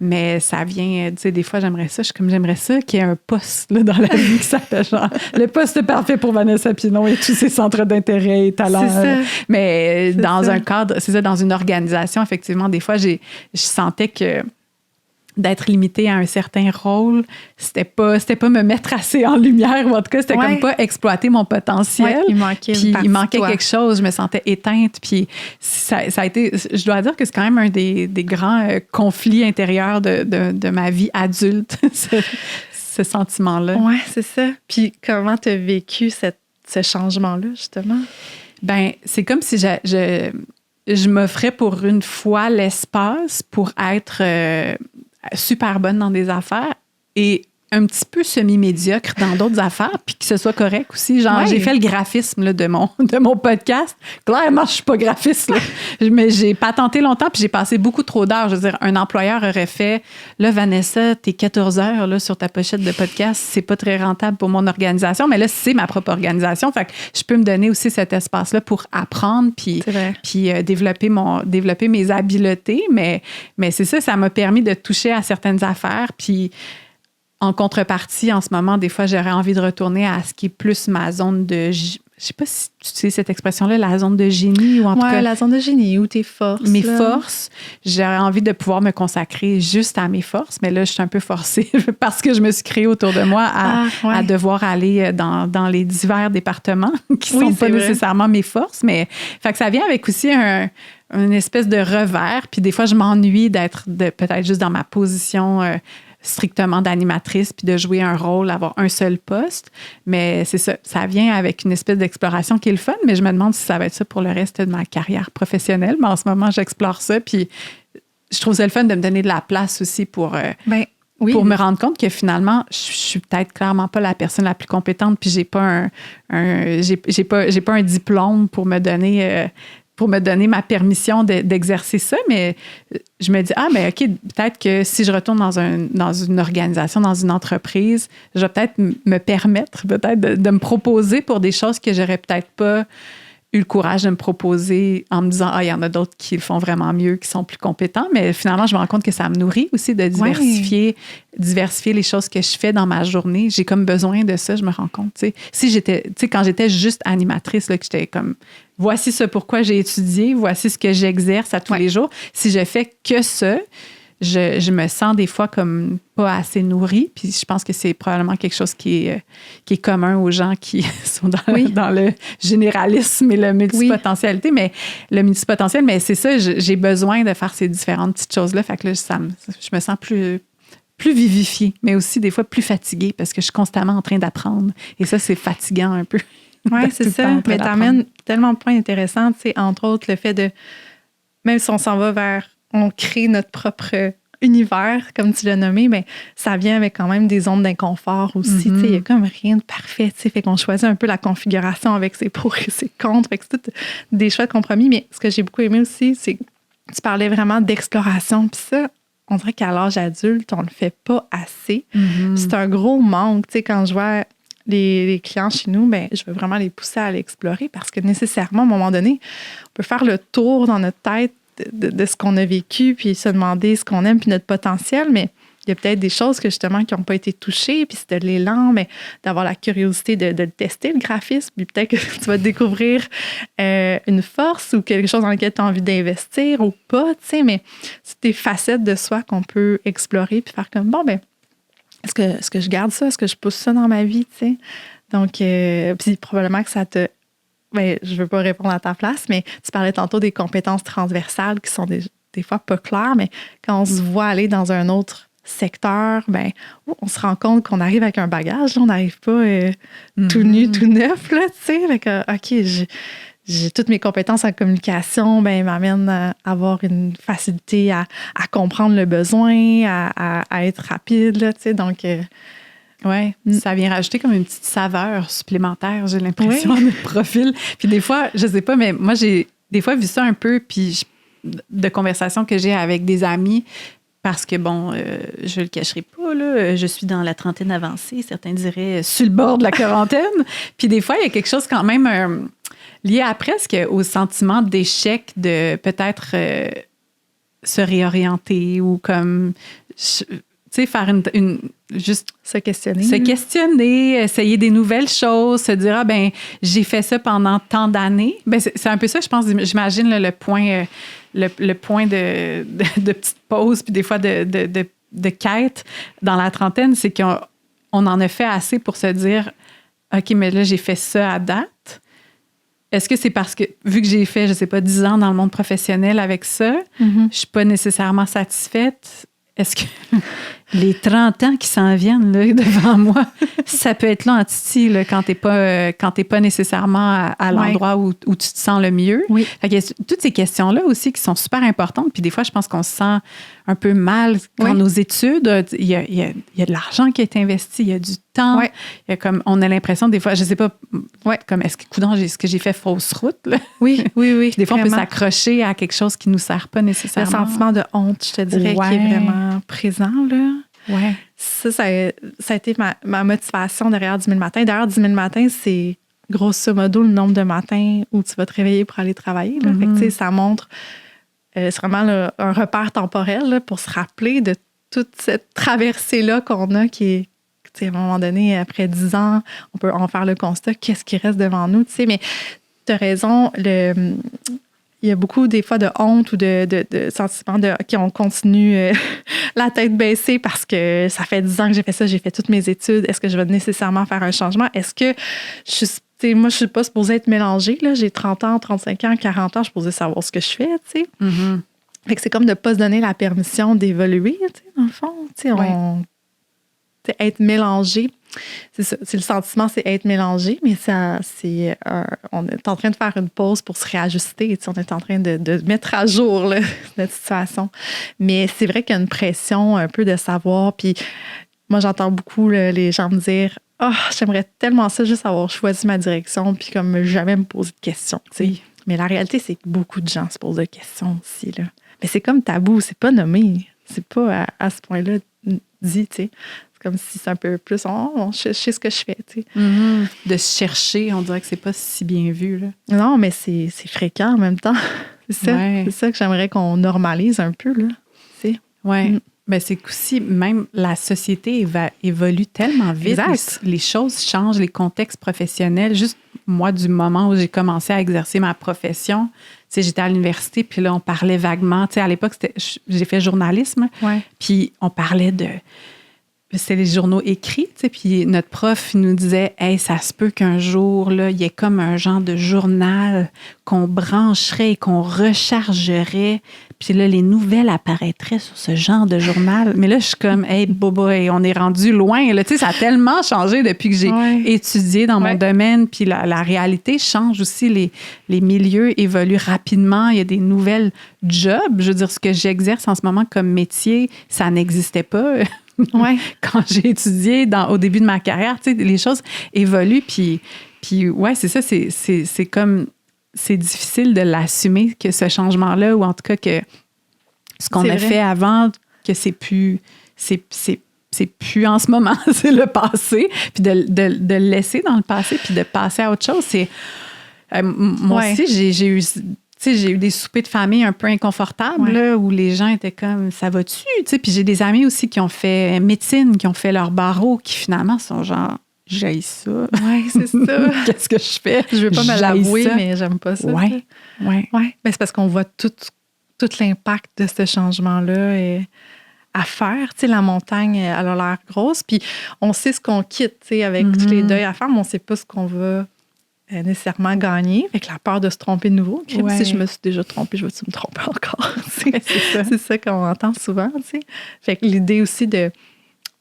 Mais ça vient, tu sais, des fois, j'aimerais ça qu'il y ait un poste là, dans la vie qui s'appelle genre le poste parfait pour Vanessa Pinon et tous ses centres d'intérêt et talents. Mais dans un cadre, c'est ça, dans une organisation, effectivement, des fois, je sentais que d'être limitée à un certain rôle, c'était pas me mettre assez en lumière, ou en tout cas, c'était comme pas exploiter mon potentiel. Il manquait quelque chose, je me sentais éteinte, puis ça a été, je dois dire que c'est quand même un des grands conflits intérieurs de ma vie adulte, ce sentiment-là. Oui, c'est ça. Puis comment tu as vécu ce changement-là, justement? Ben, c'est comme si je m'offrais pour une fois l'espace pour être super bonne dans des affaires et un petit peu semi-médiocre dans d'autres affaires, puis que ce soit correct aussi. Genre, j'ai fait le graphisme là, de mon podcast. Clairement, je suis pas graphiste, là. Mais j'ai patenté longtemps, puis j'ai passé beaucoup trop d'heures. Je veux dire, un employeur aurait fait, là, Vanessa, t'es 14 heures là, sur ta pochette de podcast, c'est pas très rentable pour mon organisation, mais là, c'est ma propre organisation. Fait que je peux me donner aussi cet espace-là pour apprendre, puis développer mes habiletés. Mais c'est ça m'a permis de toucher à certaines affaires, puis en contrepartie, en ce moment, des fois, j'aurais envie de retourner à ce qui est plus ma zone de... Je sais pas si tu sais cette expression-là, la zone de génie, ou en tout cas... la zone de génie, ou tes forces. Mes forces. J'aurais envie de pouvoir me consacrer juste à mes forces, mais là, je suis un peu forcée parce que je me suis créée autour de moi à devoir aller dans les divers départements qui sont pas nécessairement mes forces, mais fait que ça vient avec aussi une espèce de revers. Puis des fois, je m'ennuie d'être peut-être juste dans ma position strictement d'animatrice, puis de jouer un rôle, avoir un seul poste. Mais c'est ça, ça vient avec une espèce d'exploration qui est le fun, mais je me demande si ça va être ça pour le reste de ma carrière professionnelle. Mais en ce moment, j'explore ça, puis je trouve ça le fun de me donner de la place aussi pour pour me rendre compte que finalement, je suis peut-être clairement pas la personne la plus compétente, puis j'ai pas j'ai pas un diplôme pour me donner ma permission d'exercer ça, mais je me dis, mais OK, peut-être que si je retourne dans une organisation, dans une entreprise, je vais peut-être me permettre de me proposer pour des choses que j'aurais peut-être pas eu le courage de me proposer en me disant, il y en a d'autres qui le font vraiment mieux, qui sont plus compétents, mais finalement, je me rends compte que ça me nourrit aussi de diversifier les choses que je fais dans ma journée. J'ai comme besoin de ça, je me rends compte. Quand j'étais juste animatrice, là, que j'étais comme, voici ce pourquoi j'ai étudié, voici ce que j'exerce à tous les jours. Si je fais que ça, je me sens des fois comme pas assez nourrie. Puis je pense que c'est probablement quelque chose qui est commun aux gens qui sont dans le généralisme et le multipotentialité. Mais le multipotentiel, mais c'est ça, j'ai besoin de faire ces différentes petites choses-là. Fait que là, je me sens plus vivifiée, mais aussi des fois plus fatiguée parce que je suis constamment en train d'apprendre. Et ça, c'est fatigant un peu. Oui, c'est ça. Mais t'amènes tellement de points intéressants, tu sais, entre autres, le fait de, même si on s'en va vers, on crée notre propre univers, comme tu l'as nommé, mais ça vient avec quand même des zones d'inconfort aussi. Tu sais, il n'y a comme rien de parfait, tu sais, fait qu'on choisit un peu la configuration avec ses pour et ses contre, fait que c'est tout des choix de compromis. Mais ce que j'ai beaucoup aimé aussi, c'est que tu parlais vraiment d'exploration, puis ça, on dirait qu'à l'âge adulte, on ne le fait pas assez. C'est un gros manque, tu sais, quand je vois les clients chez nous, je veux vraiment les pousser à l'explorer parce que nécessairement, à un moment donné, on peut faire le tour dans notre tête de ce qu'on a vécu, puis se demander ce qu'on aime, puis notre potentiel, mais il y a peut-être des choses que justement qui n'ont pas été touchées, puis c'est de l'élan, mais d'avoir la curiosité de le tester, le graphisme, puis peut-être que tu vas découvrir une force ou quelque chose dans lequel tu as envie d'investir ou pas, tu sais, mais c'est des facettes de soi qu'on peut explorer, puis faire comme, est-ce que je garde ça? Est-ce que je pousse ça dans ma vie, tu sais? Donc, puis probablement que ça te... je ne veux pas répondre à ta place, mais tu parlais tantôt des compétences transversales qui sont des fois pas claires, mais quand on se voit aller dans un autre secteur, on se rend compte qu'on arrive avec un bagage. Là, on n'arrive pas tout nu, tout neuf, là, tu sais. Fait que, OK, j'ai toutes mes compétences en communication, m'amènent à avoir une facilité à comprendre le besoin, à être rapide, là, tu sais. Donc, ça vient rajouter comme une petite saveur supplémentaire, j'ai l'impression, à notre profil. Puis des fois, je sais pas, mais moi, j'ai des fois vu ça un peu, puis de conversations que j'ai avec des amis, parce que, je le cacherai pas, là, je suis dans la trentaine avancée, certains diraient sur le bord de la quarantaine. Puis des fois, il y a quelque chose quand même lié à presque au sentiment d'échec de peut-être se réorienter ou comme... faire juste se questionner. Se questionner, essayer des nouvelles choses, se dire, j'ai fait ça pendant tant d'années. C'est un peu ça, je pense, j'imagine, le point de petite pause, puis des fois de quête dans la trentaine, c'est qu'on en a fait assez pour se dire, OK, mais là, j'ai fait ça à date. Est-ce que c'est parce que, vu que j'ai fait, je sais pas, 10 ans dans le monde professionnel avec ça, je suis pas nécessairement satisfaite? Est-ce que les 30 ans qui s'en viennent là, devant moi, ça peut être là en titi là, quand t'es pas nécessairement à l'endroit où tu te sens le mieux. Oui. Fait qu'il y a toutes ces questions-là aussi qui sont super importantes. Puis des fois, je pense qu'on se sent un peu mal quand nos études, il y a de l'argent qui est investi, il y a du temps. Oui. Il y a comme, on a l'impression des fois, je sais pas, comme est-ce que j'ai fait fausse route? Là? Oui. Des fois, on peut s'accrocher à quelque chose qui nous sert pas nécessairement. Le sentiment de honte, je te dirais, qui est vraiment présent, là. Ouais. Ça a été ma motivation derrière 10 000 matins. D'ailleurs, 10 000 matins, c'est grosso modo le nombre de matins où tu vas te réveiller pour aller travailler. Là. Fait que, tu sais, ça montre, c'est vraiment un repère temporel là, pour se rappeler de toute cette traversée-là qu'on a qui est, tu sais, à un moment donné, après 10 ans, on peut en faire le constat, qu'est-ce qui reste devant nous, tu sais, mais tu as raison, il y a beaucoup, des fois, de honte ou de sentiments qui on continue la tête baissée parce que ça fait 10 ans que j'ai fait ça, j'ai fait toutes mes études. Est-ce que je vais nécessairement faire un changement? Est-ce que je suis tu sais, moi, je suis pas supposée être mélangée, là. J'ai 30 ans, 35 ans, 40 ans, je suis supposée savoir ce que je fais, tu sais. Mm-hmm. Fait que c'est comme de pas se donner la permission d'évoluer, tu sais, dans le fond. Tu sais, être mélangé, c'est ça. C'est le sentiment, c'est être mélangé, mais ça, on est en train de faire une pause pour se réajuster. Tu sais, on est en train de mettre à jour là, notre situation. Mais c'est vrai qu'il y a une pression un peu de savoir. Puis moi, j'entends beaucoup les gens me dire « Ah, j'aimerais tellement ça juste avoir choisi ma direction puis comme jamais me poser de questions. » Oui. Mais la réalité, c'est que beaucoup de gens se posent des questions aussi. Là. Mais c'est comme tabou, c'est pas nommé. C'est pas à ce point-là dit, tu sais. Comme si c'est un peu plus, je sais ce que je fais, tu sais. Mm-hmm. De se chercher, on dirait que c'est pas si bien vu, là. Non, mais c'est fréquent en même temps. C'est ça que j'aimerais qu'on normalise un peu, là. Oui. Ben, c'est qu'aussi, même la société évolue tellement vite. Les choses changent, les contextes professionnels. Juste moi, du moment où j'ai commencé à exercer ma profession, tu sais, j'étais à l'université, puis là, on parlait vaguement. Tu sais, à l'époque, j'ai fait journalisme, puis on parlait de... C'était les journaux écrits, tu sais, puis notre prof nous disait « Hey, ça se peut qu'un jour, là, il y ait comme un genre de journal qu'on brancherait et qu'on rechargerait, puis là, les nouvelles apparaîtraient sur ce genre de journal. » Mais là, je suis comme « Hey, boboy, on est rendu loin. » Là, tu sais, ça a tellement changé depuis que j'ai étudié dans mon domaine, puis la réalité change aussi. Les milieux évoluent rapidement. Il y a des nouvelles jobs. Je veux dire, ce que j'exerce en ce moment comme métier, ça n'existait pas. Quand j'ai étudié au début de ma carrière, tu sais, les choses évoluent, puis ouais, c'est ça, c'est comme, c'est difficile de l'assumer que ce changement-là, ou en tout cas que ce qu'on a fait avant, que c'est plus en ce moment, c'est le passé, puis de le laisser dans le passé, puis de passer à autre chose, c'est... moi aussi, j'ai eu... Tu sais, j'ai eu des soupers de famille un peu inconfortables, là, où les gens étaient comme « ça va-tu? » Tu sais, puis j'ai des amis aussi qui ont fait médecine, qui ont fait leur barreau, qui finalement sont genre « j'haïs ça. » Oui, c'est ça. Qu'est-ce que je fais? Je veux pas me l'avouer, mais j'aime pas ça. Oui. Ben, c'est parce qu'on voit tout l'impact de ce changement-là à faire. Tu sais, la montagne, elle a l'air grosse, puis on sait ce qu'on quitte, tu sais, avec tous les deuils à faire, mais on sait pas ce qu'on va... nécessairement gagner, avec la peur de se tromper de nouveau. Si je me suis déjà trompée, je vais-tu me tromper encore? C'est ça qu'on entend souvent. T'sais. Fait que l'idée aussi de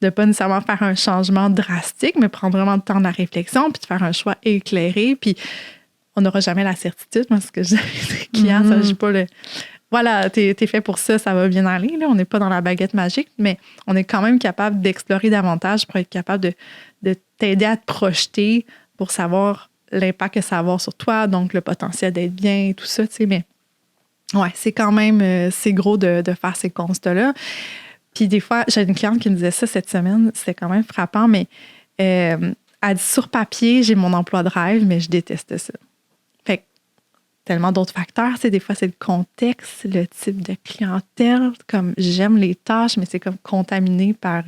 ne pas nécessairement faire un changement drastique, mais prendre vraiment le temps de la réflexion, puis de faire un choix éclairé, puis on n'aura jamais la certitude. Moi, ce que je dis à mes clients, ça, je dis pas voilà, t'es fait pour ça, ça va bien aller. Là. On n'est pas dans la baguette magique, mais on est quand même capable d'explorer davantage pour être capable de t'aider à te projeter pour savoir l'impact que ça va avoir sur toi, donc le potentiel d'être bien et tout ça, tu sais, mais c'est quand même, c'est gros de faire ces constats-là. Puis des fois, j'ai une cliente qui me disait ça cette semaine, c'était quand même frappant, mais elle dit, sur papier, j'ai mon emploi de rêve, mais je déteste ça. Fait que tellement d'autres facteurs, tu sais, des fois, c'est le contexte, le type de clientèle, comme j'aime les tâches, mais c'est comme contaminé par...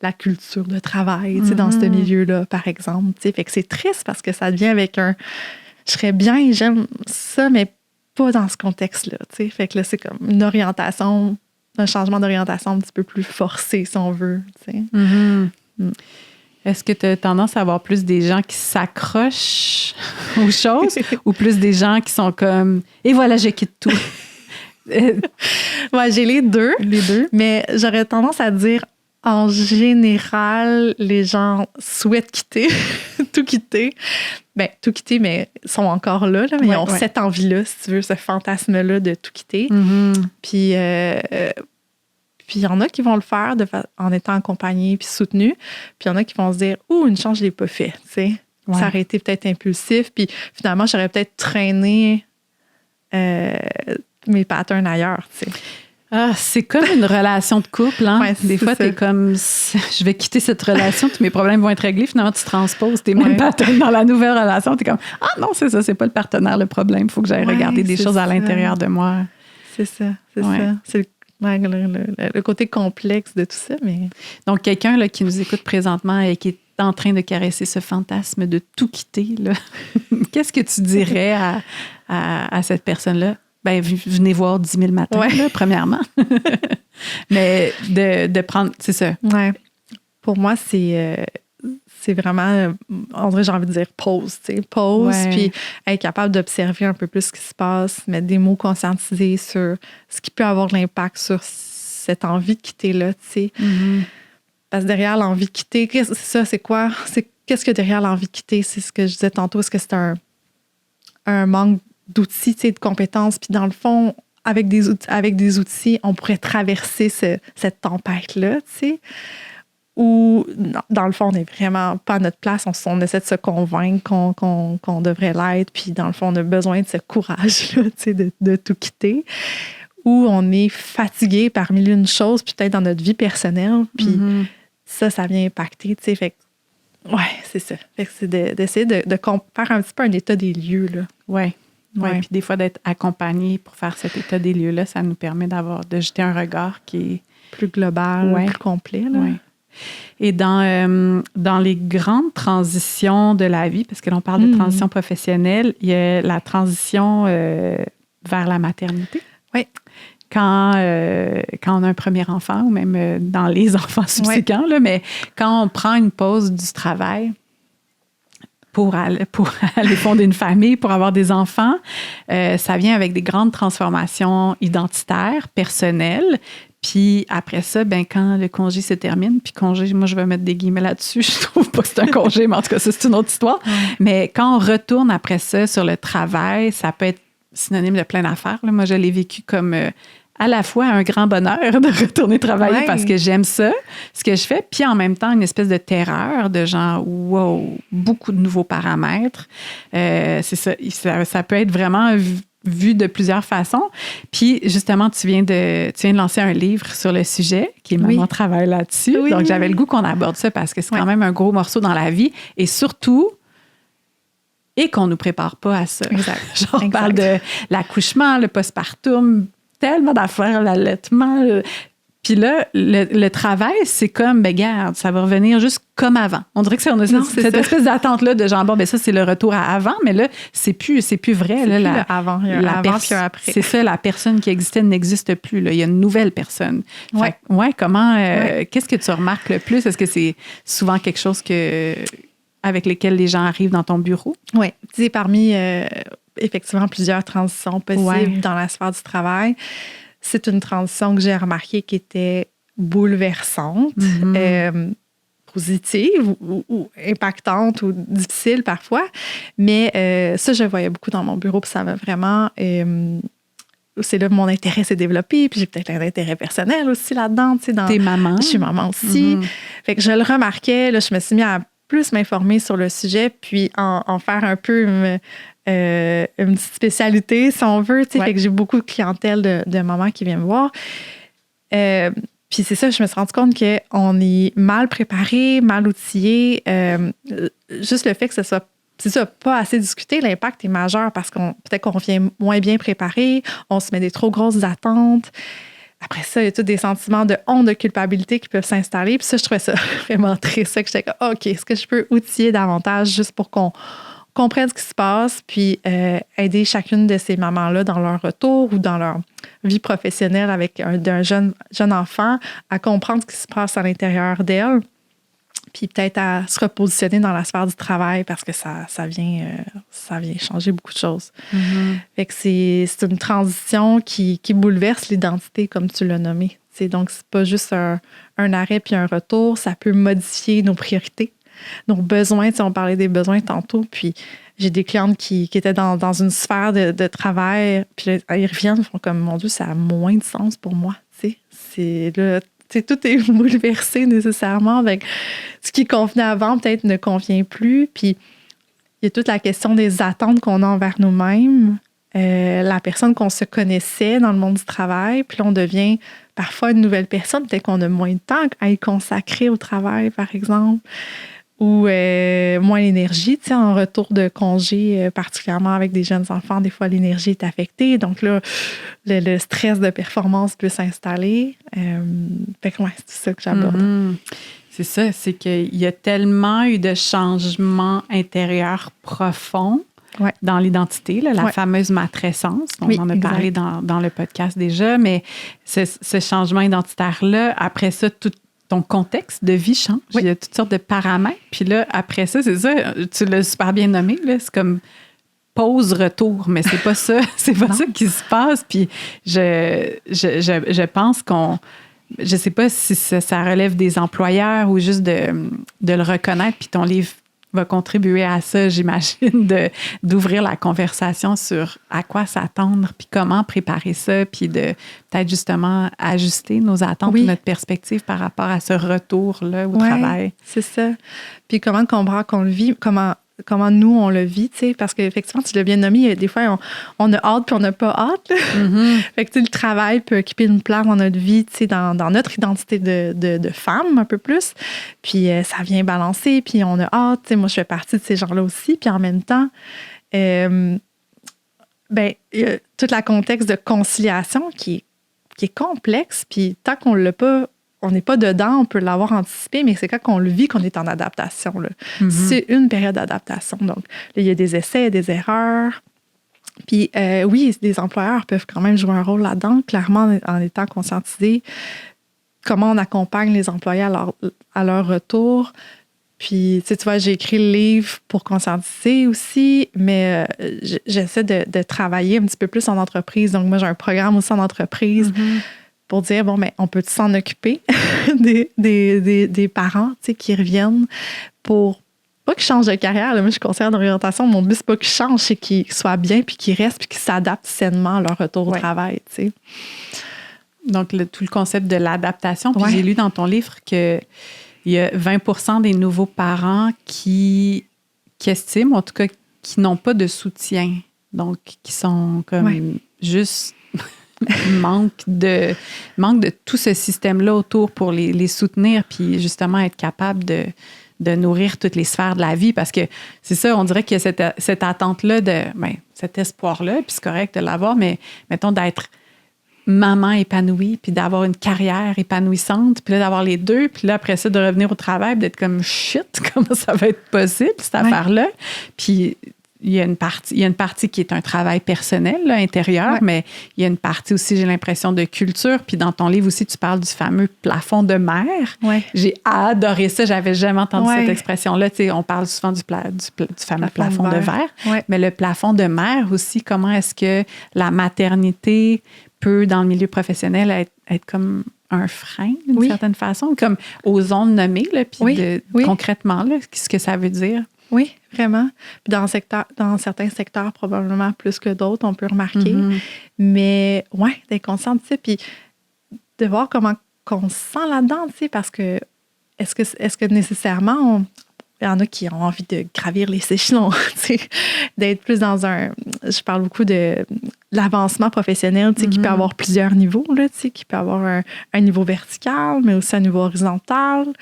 la culture de travail, tu sais, dans ce milieu-là, par exemple. Tu sais. Fait que c'est triste parce que ça devient avec je serais bien et j'aime ça, mais pas dans ce contexte-là, tu sais. Fait que là, c'est comme une orientation, un changement d'orientation un petit peu plus forcé, si on veut, tu sais. Est-ce que tu as tendance à avoir plus des gens qui s'accrochent aux choses ou plus des gens qui sont comme « et voilà, je quitte tout ». J'ai les deux. Mais j'aurais tendance à dire en général, les gens souhaitent quitter, tout quitter. Ben, tout quitter, mais sont encore là, mais ils ont cette envie-là, si tu veux, ce fantasme-là de tout quitter. Puis il y en a qui vont le faire en étant accompagnés puis soutenus. Puis il y en a qui vont se dire « Ouh, une chance, je ne l'ai pas fait. » Tu sais, ça aurait été peut-être impulsif. Puis finalement, j'aurais peut-être traîné mes patterns ailleurs, tu sais. Ah, c'est comme une relation de couple, hein? Des fois, t'es comme, je vais quitter cette relation, tous mes problèmes vont être réglés. Finalement, tu transposes tes mêmes patterns dans la nouvelle relation. T'es comme, ah non, c'est ça, c'est pas le partenaire le problème. Il faut que j'aille regarder des choses à l'intérieur de moi. C'est ça. C'est le côté complexe de tout ça. Mais... Donc, quelqu'un là, qui nous écoute présentement et qui est en train de caresser ce fantasme de tout quitter, là, qu'est-ce que tu dirais à cette personne-là? Ben, venez voir 10 000 matins, là, premièrement. Mais de prendre, c'est ça. Ouais. Pour moi, c'est C'est vraiment, on dirait, j'ai envie de dire pause, tu sais, pause, puis être capable d'observer un peu plus ce qui se passe, mettre des mots conscientisés sur ce qui peut avoir de l'impact sur cette envie de quitter-là, tu sais. Parce que derrière l'envie de quitter, c'est quoi? Qu'est-ce que derrière l'envie de quitter? C'est ce que je disais tantôt, est-ce que c'est un manque d'outils, tu sais, de compétences, puis dans le fond, avec des outils, on pourrait traverser cette tempête-là, tu sais. Ou, non, dans le fond, on n'est vraiment pas à notre place. On essaie de se convaincre qu'on devrait l'être. Puis, dans le fond, on a besoin de ce courage-là, tu sais, de tout quitter. Ou on est fatigué par mille et une choses, puis peut-être dans notre vie personnelle. Puis, ça vient impacter, tu sais. Fait que, ouais, c'est ça. Fait que c'est d'essayer de faire un petit peu un état des lieux, là. Ouais. Puis des fois, d'être accompagné pour faire cet état des lieux-là, ça nous permet de jeter un regard qui est plus global, plus complet, là. Ouais. Et dans les grandes transitions de la vie, parce que l'on parle de transition professionnelle, il y a la transition vers la maternité. Oui. Quand on a un premier enfant, ou même dans les enfants subséquents, là, mais quand on prend une pause du travail pour aller fonder une famille, pour avoir des enfants, ça vient avec des grandes transformations identitaires, personnelles. Puis après ça, quand le congé se termine, puis congé, moi je vais mettre des guillemets là-dessus, je trouve pas que c'est un congé, mais en tout cas, ça, c'est une autre histoire. Mais quand on retourne après ça sur le travail, ça peut être synonyme de plein d'affaires. Là. Moi, je l'ai vécu comme à la fois un grand bonheur de retourner travailler parce que j'aime ça, ce que je fais, puis en même temps, une espèce de terreur de genre, wow, beaucoup de nouveaux paramètres. C'est ça peut être vraiment vu de plusieurs façons. Puis, justement, tu viens de lancer un livre sur le sujet, qui est Maman travaille là-dessus. Oui. Donc, j'avais le goût qu'on aborde ça parce que c'est quand même un gros morceau dans la vie. Et surtout, et qu'on ne nous prépare pas à ça. Exact. On parle de l'accouchement, le postpartum, tellement d'affaires, l'allaitement. Puis là, le travail, c'est comme, garde, ça va revenir juste comme avant. On dirait que c'est cette espèce d'attente-là de genre, ça, c'est le retour à avant, mais là, c'est plus vrai. C'est là, plus avant, il y a un avant puis un après. C'est ça, la personne qui existait n'existe plus. Là. Il y a une nouvelle personne. Ouais. Comment, qu'est-ce que tu remarques le plus? Est-ce que c'est souvent quelque chose avec lesquels les gens arrivent dans ton bureau? Oui, tu sais, parmi, effectivement, plusieurs transitions possibles dans la sphère du travail, c'est une transition que j'ai remarquée qui était bouleversante, positive ou impactante ou difficile parfois. Mais ça, je voyais beaucoup dans mon bureau, puis ça m'a vraiment... c'est là que mon intérêt s'est développé, puis j'ai peut-être un intérêt personnel aussi là-dedans. T'es maman. Je suis maman aussi. Fait que je le remarquais, là, je me suis mis à plus m'informer sur le sujet, puis en faire un peu... une petite spécialité, si on veut. Fait que j'ai beaucoup de clientèle de mamans qui viennent me voir. Puis c'est ça, je me suis rendu compte qu'on est mal préparé, mal outillé. Juste le fait que ce soit, c'est ça, pas assez discuté, l'impact est majeur parce peut-être qu'on vient moins bien préparé, on se met des trop grosses attentes. Après ça, il y a tous des sentiments de honte, de culpabilité qui peuvent s'installer. Puis ça, je trouvais ça vraiment triste. J'étais comme, OK, est-ce que je peux outiller davantage juste pour qu'on comprennent ce qui se passe, puis aider chacune de ces mamans-là dans leur retour ou dans leur vie professionnelle avec un jeune enfant à comprendre ce qui se passe à l'intérieur d'elle, puis peut-être à se repositionner dans la sphère du travail parce que ça vient changer beaucoup de choses. Fait que c'est une transition qui bouleverse l'identité, comme tu l'as nommé. Donc, c'est pas juste un arrêt puis un retour, ça peut modifier nos priorités. Nos besoins, on parlait des besoins tantôt, puis j'ai des clientes qui étaient dans une sphère de travail, puis là, ils reviennent, ils font comme, mon Dieu, ça a moins de sens pour moi, c'est là, tout est bouleversé nécessairement, avec ce qui convenait avant, peut-être ne convient plus, puis il y a toute la question des attentes qu'on a envers nous-mêmes, la personne qu'on se connaissait dans le monde du travail, puis là, on devient parfois une nouvelle personne, peut-être qu'on a moins de temps à y consacrer au travail, par exemple, ou moins l'énergie, en retour de congé, particulièrement avec des jeunes enfants, des fois l'énergie est affectée. Donc là, le stress de performance peut s'installer. Fait que c'est ça que j'aborde. C'est ça, c'est qu'il y a tellement eu de changements intérieurs profonds dans l'identité, là, la fameuse matrescence. On en a parlé dans le podcast déjà, mais ce changement identitaire-là, après ça, ton contexte de vie change. Oui. Il y a toutes sortes de paramètres. Puis là, après ça, c'est ça, tu l'as super bien nommé, là, c'est comme pause, retour, mais c'est pas ça. C'est pas ça qui se passe. Puis je pense qu'on... Je sais pas si ça relève des employeurs ou juste de le reconnaître. Puis ton livre va contribuer à ça, j'imagine, d'ouvrir la conversation sur à quoi s'attendre, puis comment préparer ça, puis de peut-être justement ajuster nos attentes, notre perspective par rapport à ce retour-là au travail. C'est ça. Puis comment comprendre qu'on le vit, comment nous, on le vit, tu sais, parce qu'effectivement, tu l'as bien nommé, des fois, on a hâte puis on n'a pas hâte. Fait que, tu sais, le travail peut occuper une place dans notre vie, tu sais, dans notre identité de femme, un peu plus. Puis ça vient balancer, puis on a hâte. Tu sais, moi, je fais partie de ces gens-là aussi. Puis en même temps, il y a tout le contexte de conciliation qui est complexe. Puis tant qu'on l'a pas... On n'est pas dedans, on peut l'avoir anticipé, mais c'est quand on le vit qu'on est en adaptation. Là. C'est une période d'adaptation. Donc, là, il y a des essais, des erreurs. Puis, oui, les employeurs peuvent quand même jouer un rôle là-dedans, clairement en étant conscientisés. Comment on accompagne les employés à leur retour. Puis, tu vois, j'ai écrit le livre pour conscientiser aussi, mais j'essaie de travailler un petit peu plus en entreprise. Donc, moi, j'ai un programme aussi en entreprise. Pour dire, bon, mais on peut s'en occuper des parents, tu sais, qui reviennent pour pas qu'ils changent de carrière. Là, moi, je suis conseillère d'orientation. Mon but, c'est pas qu'ils changent, c'est qu'ils soient bien, puis qu'ils restent, puis qu'ils s'adaptent sainement à leur retour au travail, tu sais. Donc, tout le concept de l'adaptation. Puis j'ai lu dans ton livre qu'il y a 20% des nouveaux parents qui estiment, en tout cas, qui n'ont pas de soutien. Donc, qui sont comme juste... manque de tout ce système-là autour pour les soutenir, puis justement être capable de nourrir toutes les sphères de la vie, parce que c'est ça, on dirait qu'il y a cette attente-là, cet espoir-là, puis c'est correct de l'avoir, mais mettons d'être maman épanouie, puis d'avoir une carrière épanouissante, puis là d'avoir les deux, puis là après ça de revenir au travail, d'être comme shit, comment ça va être possible, cette affaire-là, puis... Il y a une partie qui est un travail personnel, là, intérieur, mais il y a une partie aussi, j'ai l'impression, de culture. Puis dans ton livre aussi, tu parles du fameux plafond de verre. J'ai adoré ça. J'avais jamais entendu cette expression-là. Tu sais, on parle souvent du fameux plafond de verre. Mais le plafond de verre aussi, comment est-ce que la maternité peut, dans le milieu professionnel, être comme un frein, d'une certaine façon, comme aux ondes nommées, là, puis concrètement, là, ce que ça veut dire. Oui, vraiment. Puis dans certains secteurs, probablement plus que d'autres, on peut remarquer. Mais d'être consciente, tu sais, puis de voir comment qu'on se sent là-dedans, tu sais, parce que est-ce que nécessairement, il y en a qui ont envie de gravir les échelons, tu sais, d'être plus dans je parle beaucoup de l'avancement professionnel, tu sais, qui peut avoir plusieurs niveaux, là, tu sais, qui peut avoir un niveau vertical, mais aussi un niveau horizontal.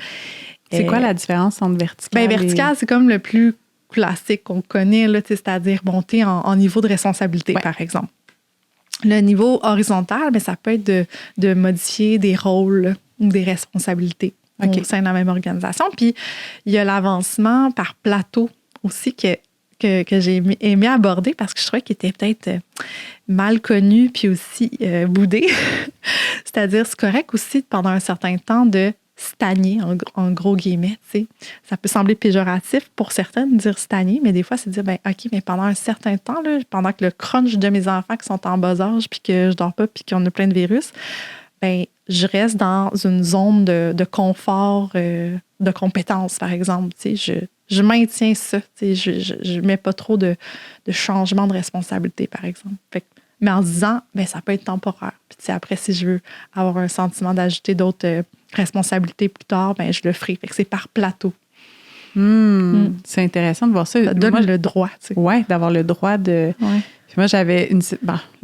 C'est quoi la différence entre vertical vertical, c'est comme le plus classique qu'on connaît, là, c'est-à-dire monter en niveau de responsabilité, par exemple. Le niveau horizontal, ça peut être de modifier des rôles ou des responsabilités au sein de la même organisation. Puis, il y a l'avancement par plateau aussi que j'ai aimé aborder parce que je trouvais qu'il était peut-être mal connu puis aussi boudé. C'est-à-dire, c'est correct aussi pendant un certain temps de stagner, en gros guillemets, tu sais. Ça peut sembler péjoratif pour certains de dire stagner, mais des fois, c'est de dire, OK, mais pendant un certain temps, là, pendant que le crunch de mes enfants qui sont en bas âge, puis que je dors pas, puis qu'on a plein de virus, je reste dans une zone de confort, de compétence, par exemple, tu sais. Je maintiens ça, tu sais. Je mets pas trop de changement de responsabilité, par exemple. Fait que, mais en se disant, ça peut être temporaire. Puis, tu sais, après, si je veux avoir un sentiment d'ajouter d'autres responsabilités plus tard, je le ferai. Fait que c'est par plateau. C'est intéressant de voir ça. Ça donne le droit, tu sais. Oui, d'avoir le droit de... Puis moi, j'avais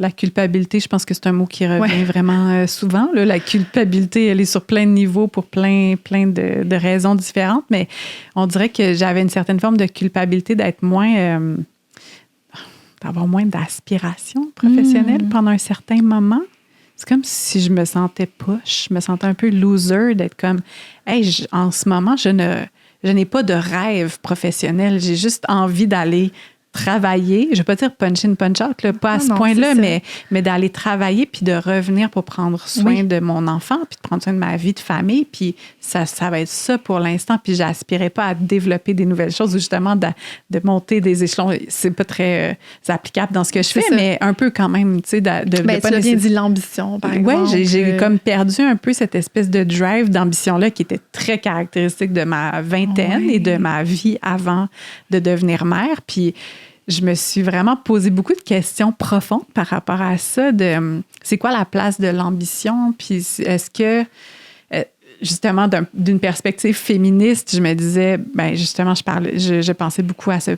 la culpabilité, je pense que c'est un mot qui revient vraiment souvent. Là. La culpabilité, elle est sur plein de niveaux pour plein de raisons différentes, mais on dirait que j'avais une certaine forme de culpabilité d'être moins... d'avoir moins d'aspiration professionnelle pendant un certain moment. C'est comme si je me sentais poche, je me sentais un peu loser d'être comme, en ce moment, je n'ai pas de rêve professionnel, j'ai juste envie d'aller travailler, je ne vais pas dire punch in, punch out, là, pas à ce point-là, mais d'aller travailler puis de revenir pour prendre soin de mon enfant puis de prendre soin de ma vie de famille. Puis ça va être ça pour l'instant. Puis j'aspirais pas à développer des nouvelles choses ou justement de monter des échelons. C'est pas très applicable dans ce que je fais, mais un peu quand même, tu sais, tu as bien dit l'ambition, par exemple. Oui, j'ai comme perdu un peu cette espèce de drive, d'ambition-là qui était très caractéristique de ma vingtaine et de ma vie avant de devenir mère. Puis je me suis vraiment posé beaucoup de questions profondes par rapport à ça, de c'est quoi la place de l'ambition, puis est-ce que, justement, d'une perspective féministe, je me disais, ben justement, je pensais beaucoup à ce...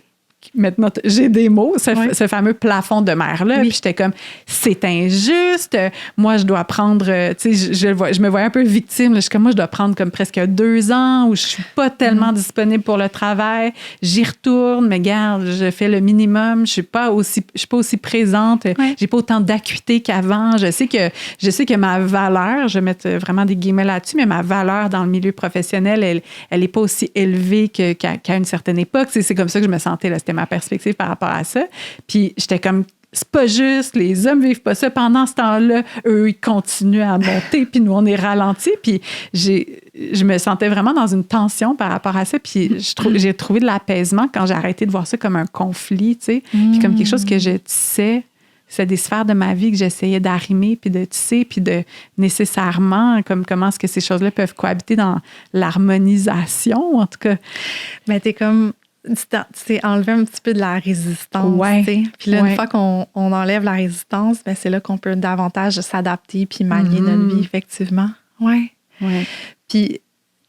Maintenant, j'ai des mots, ce fameux plafond de mère-là. Puis j'étais comme, c'est injuste. Moi, je dois prendre, tu sais, je me voyais un peu victime. Je suis comme, moi, je dois prendre comme presque 2 ans où je suis pas tellement disponible pour le travail. J'y retourne, mais regarde, je fais le minimum. Je suis pas aussi présente. J'ai pas autant d'acuité qu'avant. Je sais que ma valeur, je vais mettre vraiment des guillemets là-dessus, mais ma valeur dans le milieu professionnel, elle est pas aussi élevée qu'à une certaine époque. C'est comme ça que je me sentais, là. C'était ma perspective par rapport à ça. Puis j'étais comme, c'est pas juste, les hommes vivent pas ça. Pendant ce temps-là, eux, ils continuent à monter, puis nous, on est ralentis. Puis je me sentais vraiment dans une tension par rapport à ça. Puis j'ai trouvé de l'apaisement quand j'ai arrêté de voir ça comme un conflit, tu sais, puis comme quelque chose que je tissais. C'est des sphères de ma vie que j'essayais d'arrimer, puis de tisser, puis de nécessairement, comme comment est-ce que ces choses-là peuvent cohabiter dans l'harmonisation, en tout cas. Mais t'es comme... Tu t'es enlevé un petit peu de la résistance. Puis là, une fois qu'on enlève la résistance, ben c'est là qu'on peut davantage s'adapter puis manier notre vie, effectivement. Oui. Puis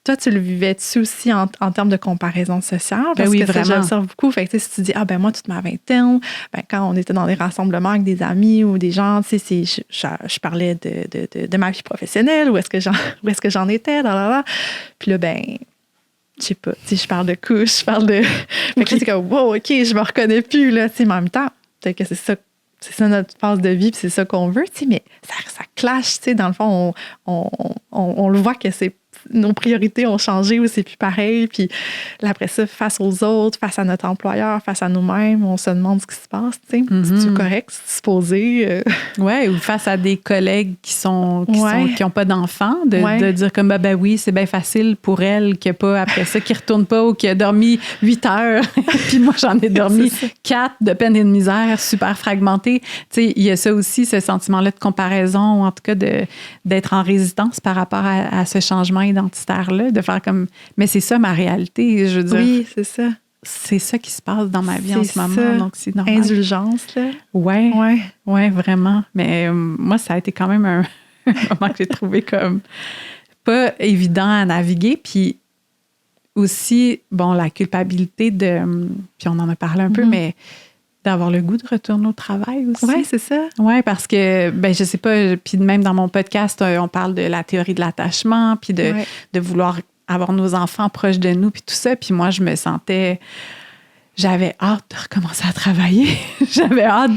toi, tu le vivais-tu aussi en termes de comparaison sociale? Parce que ça, j'observe beaucoup. Fait que, si tu dis, moi, toute ma vingtaine, quand on était dans des rassemblements avec des amis ou des gens, tu sais, je parlais de ma vie professionnelle, où est-ce que j'en étais, Puis là, je sais pas, je parle de couches, je parle de... Fait que c'est comme, wow, OK, je me reconnais plus, là, mais en même temps, peut-être que c'est ça notre phase de vie, puis c'est ça qu'on veut, mais ça clash, dans le fond, on le voit que nos priorités ont changé ou c'est plus pareil, puis là, après ça, face aux autres, face à notre employeur, face à nous-mêmes, on se demande ce qui se passe, tu sais, c'est-tu correct, c'est supposé? Oui, ou face à des collègues qui ont pas d'enfants, de dire comme, oui, c'est bien facile pour elle, qui a pas, après ça, qui retourne pas ou qui a dormi 8 heures, puis moi, j'en ai dormi 4 de peine et de misère, super fragmentée. Tu sais, il y a ça aussi, ce sentiment-là de comparaison, ou en tout cas d'être en résistance par rapport à ce changement identitaire-là, de faire comme, mais c'est ça ma réalité, je veux dire. Oui, c'est ça. C'est ça qui se passe dans ma vie en ce moment, donc c'est normal. Indulgence, là. Oui, vraiment. Mais moi, ça a été quand même un moment que j'ai trouvé comme pas évident à naviguer, puis aussi, la culpabilité puis on en a parlé un peu, mais d'avoir le goût de retourner au travail aussi. Oui, c'est ça. Oui, parce que, je sais pas, puis même dans mon podcast, on parle de la théorie de l'attachement, puis de vouloir avoir nos enfants proches de nous, puis tout ça. Puis moi, j'avais hâte de recommencer à travailler. j'avais hâte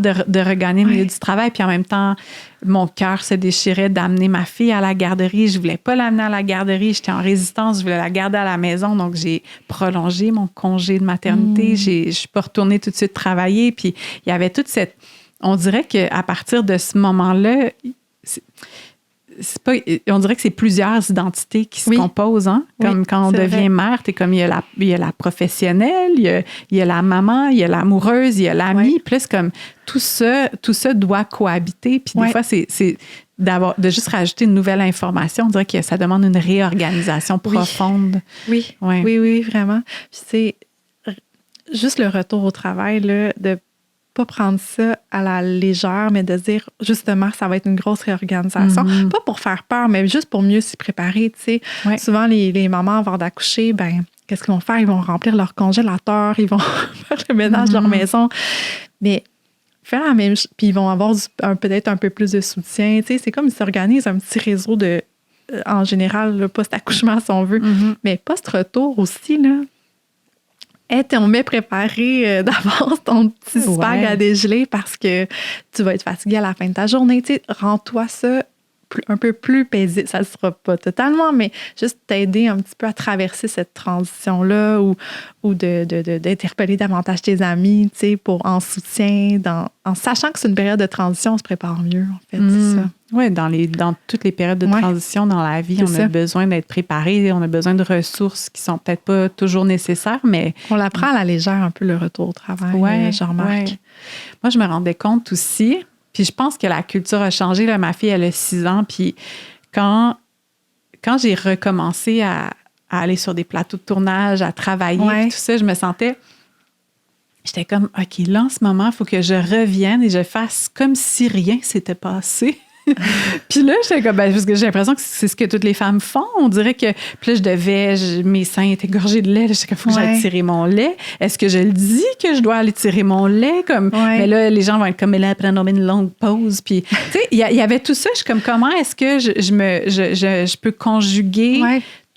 de regagner le milieu du travail. Puis en même temps, mon cœur se déchirait d'amener ma fille à la garderie. Je voulais pas l'amener à la garderie. J'étais en résistance. Je voulais la garder à la maison. Donc, j'ai prolongé mon congé de maternité. Je suis pas retournée tout de suite travailler. Puis il y avait toute cette... On dirait qu'à partir de ce moment-là... on dirait que c'est plusieurs identités qui se composent, hein? Comme quand on devient mère, t'es comme, il y a la professionnelle, il y a la maman, il y a l'amoureuse, il y a l'amie. Puis là, c'est comme, tout ça doit cohabiter. Puis des fois, c'est de juste rajouter une nouvelle information. On dirait que ça demande une réorganisation profonde. Oui, vraiment. Puis c'est juste le retour au travail, là, de pas prendre ça à la légère, mais de dire, justement, ça va être une grosse réorganisation. Pas pour faire peur, mais juste pour mieux s'y préparer, tu sais. Souvent, les mamans, avant d'accoucher, qu'est-ce qu'ils vont faire? Ils vont remplir leur congélateur, ils vont faire le ménage de leur maison. Mais faire la même chose, puis ils vont avoir peut-être un peu plus de soutien, tu sais. C'est comme ils s'organisent un petit réseau en général, le post-accouchement, si on veut. Mais post-retour aussi, là. On met préparé d'avance ton petit spag à dégeler parce que tu vas être fatigué à la fin de ta journée. Tu sais, rends-toi ça un peu plus paisible. Ça ne sera pas totalement, mais juste t'aider un petit peu à traverser cette transition-là ou d'interpeller davantage tes amis, tu sais, en soutien, en sachant que c'est une période de transition, on se prépare mieux, en fait, c'est ça. Oui, dans toutes les périodes de transition dans la vie, on a besoin d'être préparé, on a besoin de ressources qui sont peut-être pas toujours nécessaires, mais... On l'apprend à la légère un peu le retour au travail, je remarque. Ouais. Moi, je me rendais compte aussi, puis je pense que la culture a changé. Là, ma fille, elle a 6 ans, puis quand j'ai recommencé à aller sur des plateaux de tournage, à travailler, tout ça, je me sentais... J'étais comme, OK, là, en ce moment, il faut que je revienne et je fasse comme si rien s'était passé. Puis là, j'étais comme, parce que j'ai l'impression que c'est ce que toutes les femmes font. On dirait que, puis là, mes seins étaient gorgés de lait. J'étais comme, il faut que j'aille tirer mon lait. Est-ce que je le dis que je dois aller tirer mon lait? Mais là, les gens vont être comme, mais là, après, on met une longue pause. Puis, tu sais, il y avait tout ça. Je suis comme, comment est-ce que je peux conjuguer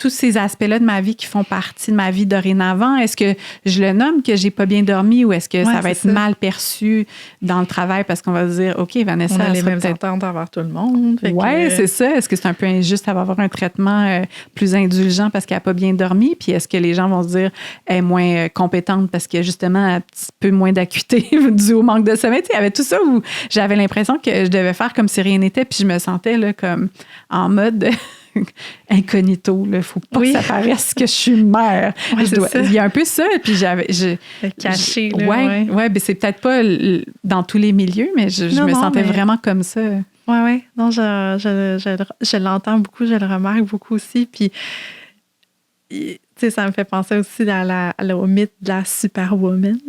tous ces aspects-là de ma vie qui font partie de ma vie dorénavant? Est-ce que je le nomme que j'ai pas bien dormi ou est-ce que ça va être mal perçu dans le travail parce qu'on va se dire, OK, Vanessa, on a les mêmes attentes envers tout le monde. Oui, c'est ça. Est-ce que c'est un peu injuste d'avoir un traitement plus indulgent parce qu'elle n'a pas bien dormi? Puis est-ce que les gens vont se dire, elle est moins compétente parce qu'il y a justement un petit peu moins d'acuité dû au manque de sommeil? Il y avait tout ça où j'avais l'impression que je devais faire comme si rien n'était, puis je me sentais là, comme en mode... incognito, il ne faut pas que ça paraisse que je suis mère. Il y a un peu ça, puis caché. Oui, c'est peut-être pas dans tous les milieux, mais je me sentais vraiment comme ça. Oui. Non, je l'entends beaucoup, je le remarque beaucoup aussi, puis ça me fait penser aussi au mythe de la superwoman,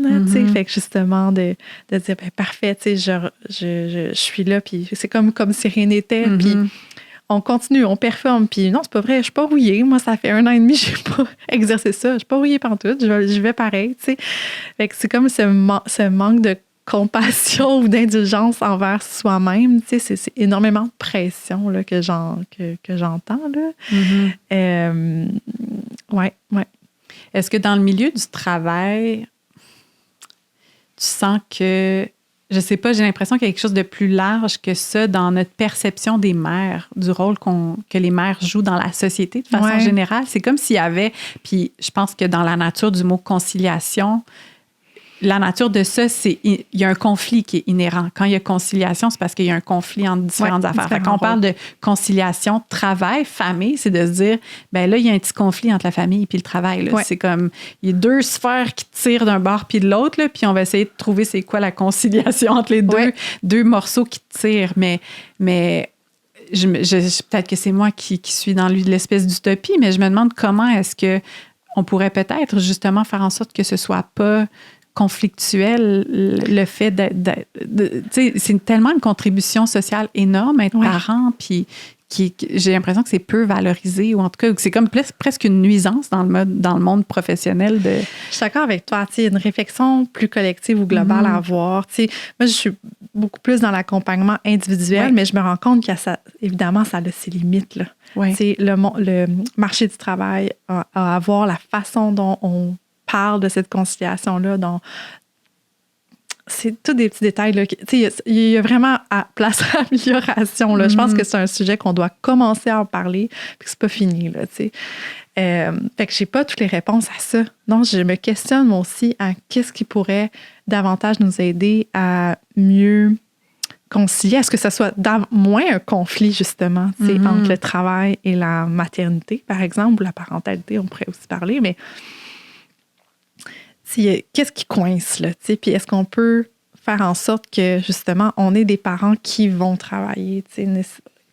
fait que justement de dire, parfait, je suis là, puis c'est comme si rien n'était, puis on continue, on performe, puis non, c'est pas vrai, je suis pas rouillée. Moi, ça fait 1 an et demi que j'ai pas exercé ça. Je suis pas rouillée pantoute, je vais pareil, tu sais. Fait que c'est comme ce manque de compassion ou d'indulgence envers soi-même, tu sais, c'est énormément de pression là, que j'entends, là. Ouais. Est-ce que dans le milieu du travail, tu sens que... Je sais pas, j'ai l'impression qu'il y a quelque chose de plus large que ça dans notre perception des mères, du rôle que les mères jouent dans la société de façon générale. C'est comme s'il y avait, puis je pense que dans la nature du mot conciliation, la nature de ça, il y a un conflit qui est inhérent. Quand il y a conciliation, c'est parce qu'il y a un conflit entre différentes affaires. Quand on parle de conciliation, travail, famille, c'est de se dire, là, il y a un petit conflit entre la famille et le travail. Là. C'est comme, il y a 2 sphères qui tirent d'un bord puis de l'autre, là, puis on va essayer de trouver c'est quoi la conciliation entre les deux morceaux qui tirent. Mais peut-être que c'est moi qui suis dans l'espèce d'utopie, mais je me demande comment est-ce que on pourrait peut-être justement faire en sorte que ce soit pas conflictuel, le fait c'est tellement une contribution sociale énorme, être parent, puis j'ai l'impression que c'est peu valorisé, ou en tout cas, c'est comme presque une nuisance dans le monde professionnel. Je suis d'accord avec toi. Il y a une réflexion plus collective ou globale à avoir. Moi, je suis beaucoup plus dans l'accompagnement individuel, mais je me rends compte évidemment, ça a ses limites. Là. Le marché du travail à avoir la façon dont on parle de cette conciliation-là. C'est tous des petits détails. Là. Il y a vraiment place à amélioration. Là. Je pense que c'est un sujet qu'on doit commencer à en parler, puis que c'est pas fini. Là, fait que j'ai pas toutes les réponses à ça. Donc, je me questionne moi aussi à qu'est-ce qui pourrait davantage nous aider à mieux concilier. Est-ce que ça soit moins un conflit, justement, entre le travail et la maternité, par exemple, ou la parentalité, on pourrait aussi parler, mais qu'est-ce qui coince, là? Puis est-ce qu'on peut faire en sorte que, justement, on ait des parents qui vont travailler,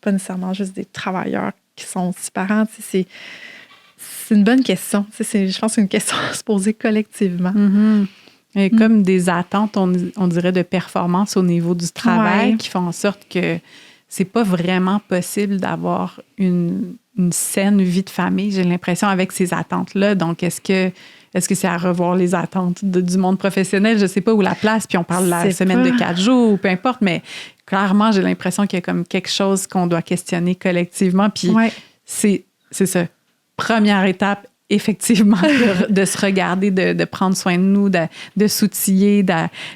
pas nécessairement juste des travailleurs qui sont aussi parents. C'est une bonne question. Je pense que c'est une question à se poser collectivement. Et comme des attentes, on dirait, de performance au niveau du travail qui font en sorte que c'est pas vraiment possible d'avoir une saine vie de famille, j'ai l'impression, avec ces attentes-là. Donc, est-ce que c'est à revoir les attentes du monde professionnel? Je sais pas, où la place, puis on parle de la semaine de 4 jours, ou peu importe, mais clairement, j'ai l'impression qu'il y a comme quelque chose qu'on doit questionner collectivement. Puis c'est ça. Première étape, effectivement, de se regarder, de prendre soin de nous, de s'outiller,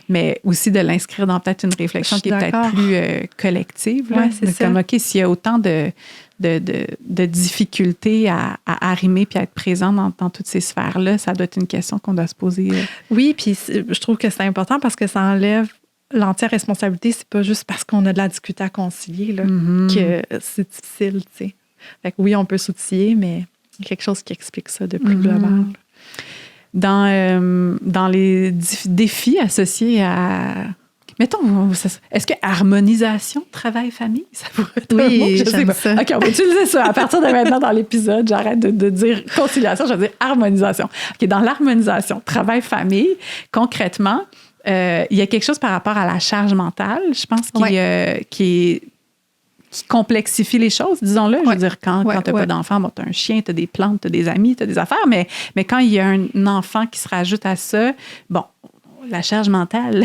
mais aussi de l'inscrire dans peut-être une réflexion qui est peut-être plus collective. Oui, c'est ça. Comme, OK, s'il y a autant de difficultés à arrimer puis à être présent dans toutes ces sphères-là, ça doit être une question qu'on doit se poser. Oui, puis je trouve que c'est important parce que ça enlève l'entière responsabilité. C'est pas juste parce qu'on a de la difficulté à concilier là, que c'est difficile, tu sais. Fait que oui, on peut s'outiller, mais il y a quelque chose qui explique ça de plus global. Dans les défis associés à... Mettons, est-ce que harmonisation, travail, famille, ça pourrait être un mot? Je sais pas. Ça. OK, on va utiliser ça. À partir de maintenant, dans l'épisode, j'arrête de dire conciliation, je vais dire harmonisation. OK, dans l'harmonisation, travail, famille, concrètement, il y a quelque chose par rapport à la charge mentale, je pense, qui complexifie les choses, disons-le. Je veux dire, quand tu n'as pas d'enfant, bon, tu as un chien, tu as des plantes, tu as des amis, tu as des affaires, mais quand il y a un enfant qui se rajoute à ça, bon, la charge mentale,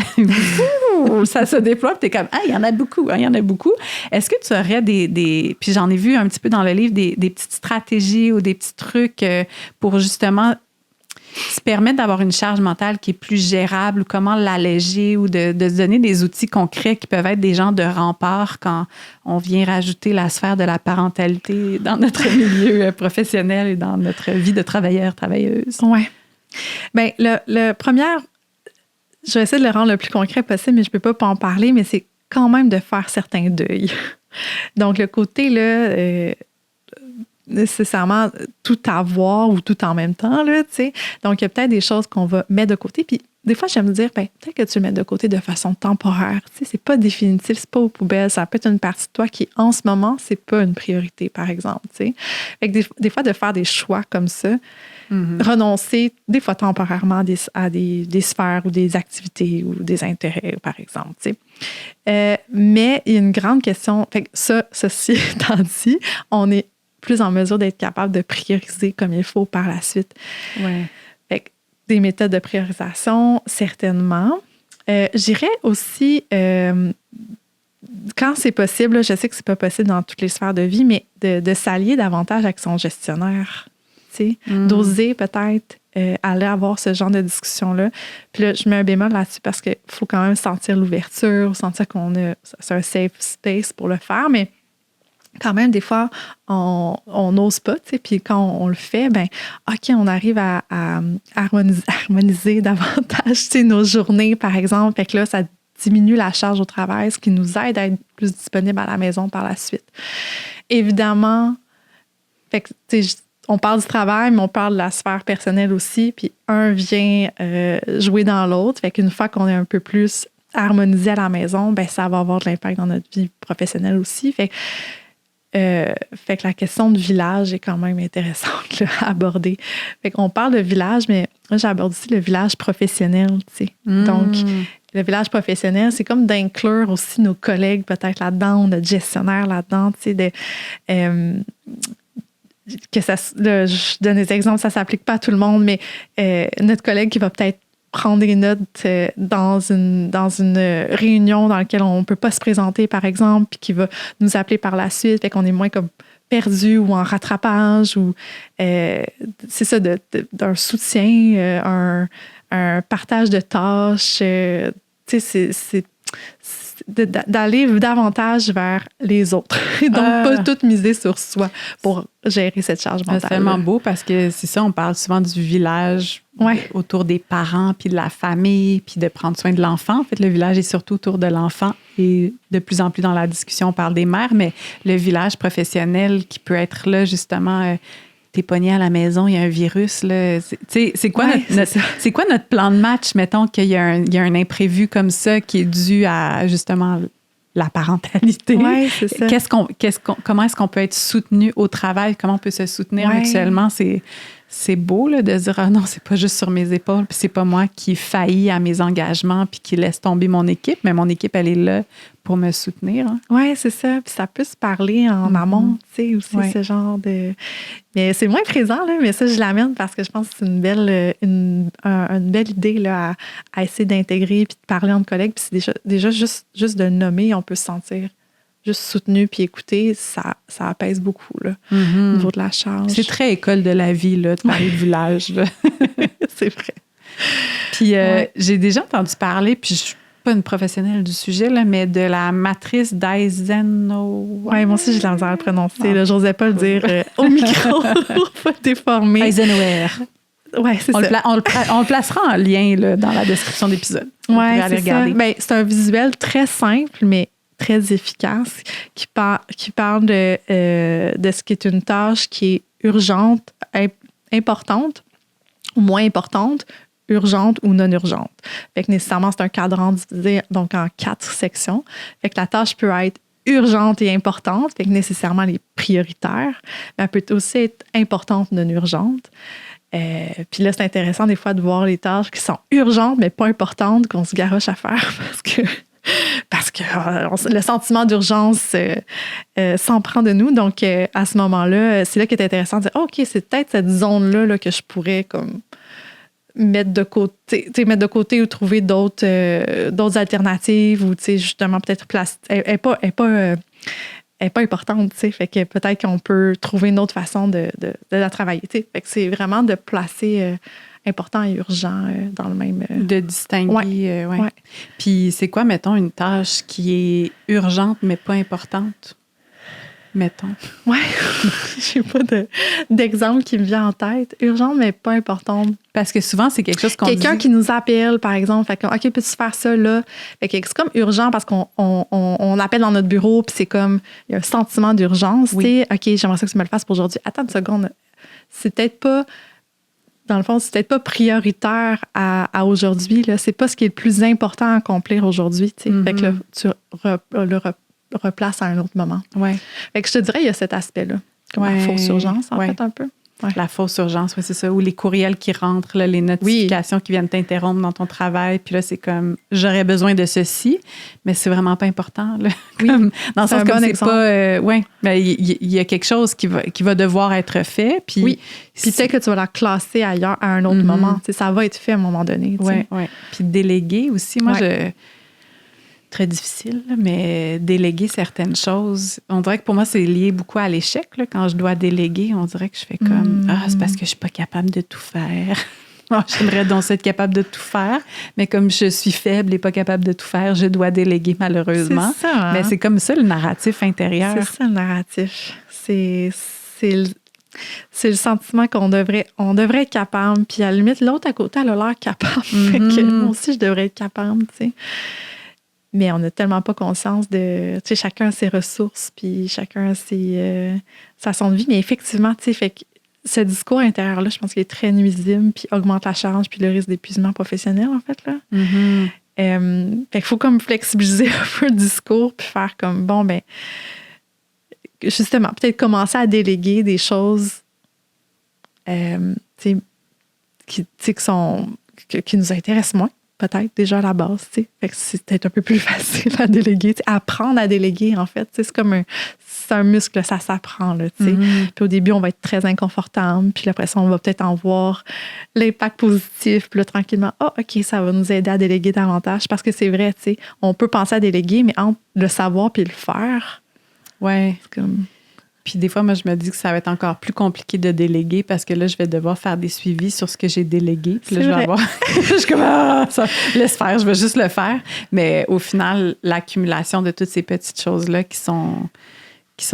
ça se déploie, puis tu es comme, il y en a beaucoup, il y en a beaucoup. Est-ce que tu aurais puis j'en ai vu un petit peu dans le livre, des petites stratégies ou des petits trucs pour justement se permettre d'avoir une charge mentale qui est plus gérable, ou comment l'alléger, ou de se donner des outils concrets qui peuvent être des genres de remparts quand on vient rajouter la sphère de la parentalité dans notre milieu professionnel et dans notre vie de travailleur, travailleuse? Oui. Bien, le premier, je vais essayer de le rendre le plus concret possible, mais je ne peux pas en parler, mais c'est quand même de faire certains deuils. Donc, le côté, là, nécessairement tout avoir ou tout en même temps, là, tu sais. Donc, il y a peut-être des choses qu'on va mettre de côté. Puis, des fois, j'aime dire, peut-être que tu le mets de côté de façon temporaire. Tu sais, c'est pas définitif, c'est pas aux poubelles. Ça peut être une partie de toi qui, en ce moment, c'est pas une priorité, par exemple, tu sais. Fait que des fois, de faire des choix comme ça, renoncer, des fois temporairement, à des sphères ou des activités ou des intérêts, par exemple, tu sais. Mais il y a une grande question. Fait que ceci étant dit, on est plus en mesure d'être capable de prioriser comme il faut par la suite. Ouais. Fait que des méthodes de priorisation, certainement. J'irais aussi, quand c'est possible, je sais que c'est pas possible dans toutes les sphères de vie, mais de s'allier davantage avec son gestionnaire. D'oser peut-être aller avoir ce genre de discussion-là. Puis là, je mets un bémol là-dessus parce qu'il faut quand même sentir l'ouverture, sentir c'est un safe space pour le faire, mais quand même, des fois, on n'ose pas, tu sais, puis quand on le fait, ben OK, on arrive à harmoniser davantage, tu sais, nos journées, par exemple. Fait que là, ça diminue la charge au travail, ce qui nous aide à être plus disponible à la maison par la suite. Évidemment, fait que, tu sais, on parle du travail, mais on parle de la sphère personnelle aussi, puis un vient jouer dans l'autre. Fait qu'une fois qu'on est un peu plus harmonisé à la maison, ben ça va avoir de l'impact dans notre vie professionnelle aussi. Fait que la question de village est quand même intéressante là, à aborder. Fait qu'on parle de village, mais moi, j'aborde aussi le village professionnel, tu sais. Donc, le village professionnel, c'est comme d'inclure aussi nos collègues peut-être là-dedans, notre gestionnaire là-dedans, tu sais, je donne des exemples, ça ne s'applique pas à tout le monde, mais notre collègue qui va peut-être prendre des notes dans une réunion dans laquelle on ne peut pas se présenter, par exemple, puis qui va nous appeler par la suite, fait qu'on est moins comme perdu ou en rattrapage, ou c'est ça, d'un soutien, un partage de tâches. Tu sais, c'est d'aller davantage vers les autres. Donc, pas tout miser sur soi pour gérer cette charge mentale. C'est tellement beau parce que c'est ça, on parle souvent du village autour des parents, puis de la famille, puis de prendre soin de l'enfant. En fait, le village est surtout autour de l'enfant et de plus en plus dans la discussion, on parle des mères, mais le village professionnel qui peut être là, justement... t'es pogné à la maison, il y a un virus. Là. C'est quoi, c'est quoi notre plan de match, mettons qu'il y a un imprévu comme ça qui est dû à, justement, la parentalité? Oui, c'est ça. Comment est-ce qu'on peut être soutenu au travail? Comment on peut se soutenir mutuellement? C'est beau là, de dire « Ah non, c'est pas juste sur mes épaules, puis c'est pas moi qui faillis à mes engagements puis qui laisse tomber mon équipe, mais mon équipe, elle est là pour me soutenir. Hein. » Oui, c'est ça. Puis ça peut se parler en amont, tu sais, aussi, ce genre de... Mais c'est moins présent, là, mais ça, je l'amène parce que je pense que c'est une belle idée là, à essayer d'intégrer puis de parler entre collègues. Puis c'est déjà juste de le nommer, on peut se sentir juste soutenu puis écouté, ça apaise beaucoup, là, au niveau de la charge. C'est très école de la vie, là, de parler de village, là. C'est vrai. Puis j'ai déjà entendu parler, puis je suis pas une professionnelle du sujet, là, mais de la matrice d'Eisenhower. Oui, moi aussi, j'ai de la misère à le prononcer. Là, j'osais pas le dire au micro pour pas déformer. Eisenhower. Oui, c'est ça. On le placera en lien là, dans la description d'épisode. Oui, c'est ça. Ben, c'est un visuel très simple, mais très efficace, qui parle de ce qui est une tâche qui est urgente, importante, ou moins importante, urgente ou non urgente. Fait que nécessairement, c'est un cadran divisé donc en 4 sections. Fait que la tâche peut être urgente et importante, fait que nécessairement elle est prioritaire, mais elle peut aussi être importante, non urgente. Puis là, c'est intéressant des fois de voir les tâches qui sont urgentes, mais pas importantes, qu'on se garoche à faire parce que le sentiment d'urgence s'en prend de nous. Donc, à ce moment-là, c'est là qu'il est intéressant de dire, OK, c'est peut-être cette zone-là là, que je pourrais comme mettre de côté ou trouver d'autres alternatives ou justement peut-être elle n'est pas importante, fait que peut-être qu'on peut trouver une autre façon de la travailler. Fait que c'est vraiment de placer important et urgent dans le même... De distinguer, ouais. Puis c'est quoi, mettons, une tâche qui est urgente mais pas importante? Mettons. Oui, j'ai pas d'exemple qui me vient en tête. Urgente, mais pas importante. Parce que souvent, c'est quelque chose qu'on Quelqu'un dit... qui nous appelle, par exemple, fait que, OK, peux-tu faire ça là? Fait que c'est comme urgent parce qu'on appelle dans notre bureau, puis c'est comme, il y a un sentiment d'urgence. Oui. OK, j'aimerais ça que tu me le fasses pour aujourd'hui. Attends une seconde. C'est peut-être pas... Dans le fond, c'est peut-être pas prioritaire à aujourd'hui. Là. C'est pas ce qui est le plus important à accomplir aujourd'hui. Mm-hmm. Fait que là, tu le replaces à un autre moment. Ouais. Fait que je te dirais, il y a cet aspect-là. Comme la fausse urgence, en fait, un peu. Ouais. La fausse urgence, oui, c'est ça. Ou les courriels qui rentrent, là, les notifications qui viennent t'interrompre dans ton travail. Puis là, c'est comme, j'aurais besoin de ceci, mais c'est vraiment pas important. Là. Oui, dans le sens comme c'est exemple. pas... il y a quelque chose qui va devoir être fait. Puis, oui. Puis peut-être que tu vas la classer ailleurs à un autre moment. T'sais, ça va être fait à un moment donné. Oui. Puis déléguer aussi. Moi, très difficile, mais déléguer certaines choses, on dirait que pour moi, c'est lié beaucoup à l'échec. Là. Quand je dois déléguer, on dirait que je fais comme c'est parce que je suis pas capable de tout faire. J'aimerais donc être capable de tout faire, mais comme je suis faible et pas capable de tout faire, je dois déléguer malheureusement. C'est ça, hein? Mais c'est comme ça le narratif intérieur. C'est ça le narratif. C'est le sentiment qu'on devrait être capable. Puis à la limite, l'autre à côté, elle a l'air capable. Fait que moi aussi, je devrais être capable, tu sais. Mais on n'a tellement pas conscience de... Tu sais, chacun a ses ressources, puis chacun a sa façon de vie. Mais effectivement, tu sais, fait que ce discours intérieur-là, je pense qu'il est très nuisible, puis augmente la charge, puis le risque d'épuisement professionnel, en fait, là. Mm-hmm. Fait qu'il faut comme flexibiliser un peu le discours, puis faire comme, bon, ben justement, peut-être commencer à déléguer des choses qui nous intéressent moins. Peut-être déjà à la base, tu sais. Fait que c'est peut-être un peu plus facile à déléguer. T'sais, apprendre à déléguer, en fait. C'est comme un muscle, ça s'apprend, là, tu sais. Mm-hmm. Puis au début, on va être très inconfortable. Puis après ça, on va peut-être en voir l'impact positif. Puis là, tranquillement, OK, ça va nous aider à déléguer davantage. Parce que c'est vrai, tu sais, on peut penser à déléguer, mais entre le savoir puis le faire, c'est comme... Puis des fois, moi, je me dis que ça va être encore plus compliqué de déléguer parce que là, je vais devoir faire des suivis sur ce que j'ai délégué. Puis là, je vais avoir... je suis comme, ça, laisse faire, je vais juste le faire. Mais au final, l'accumulation de toutes ces petites choses-là qui sont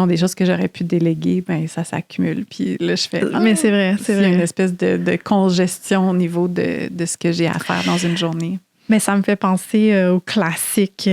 des choses que j'aurais pu déléguer, ben ça s'accumule. Puis là, je fais... Mais c'est vrai. Il y a une espèce de congestion au niveau de ce que j'ai à faire dans une journée. Mais ça me fait penser au classique...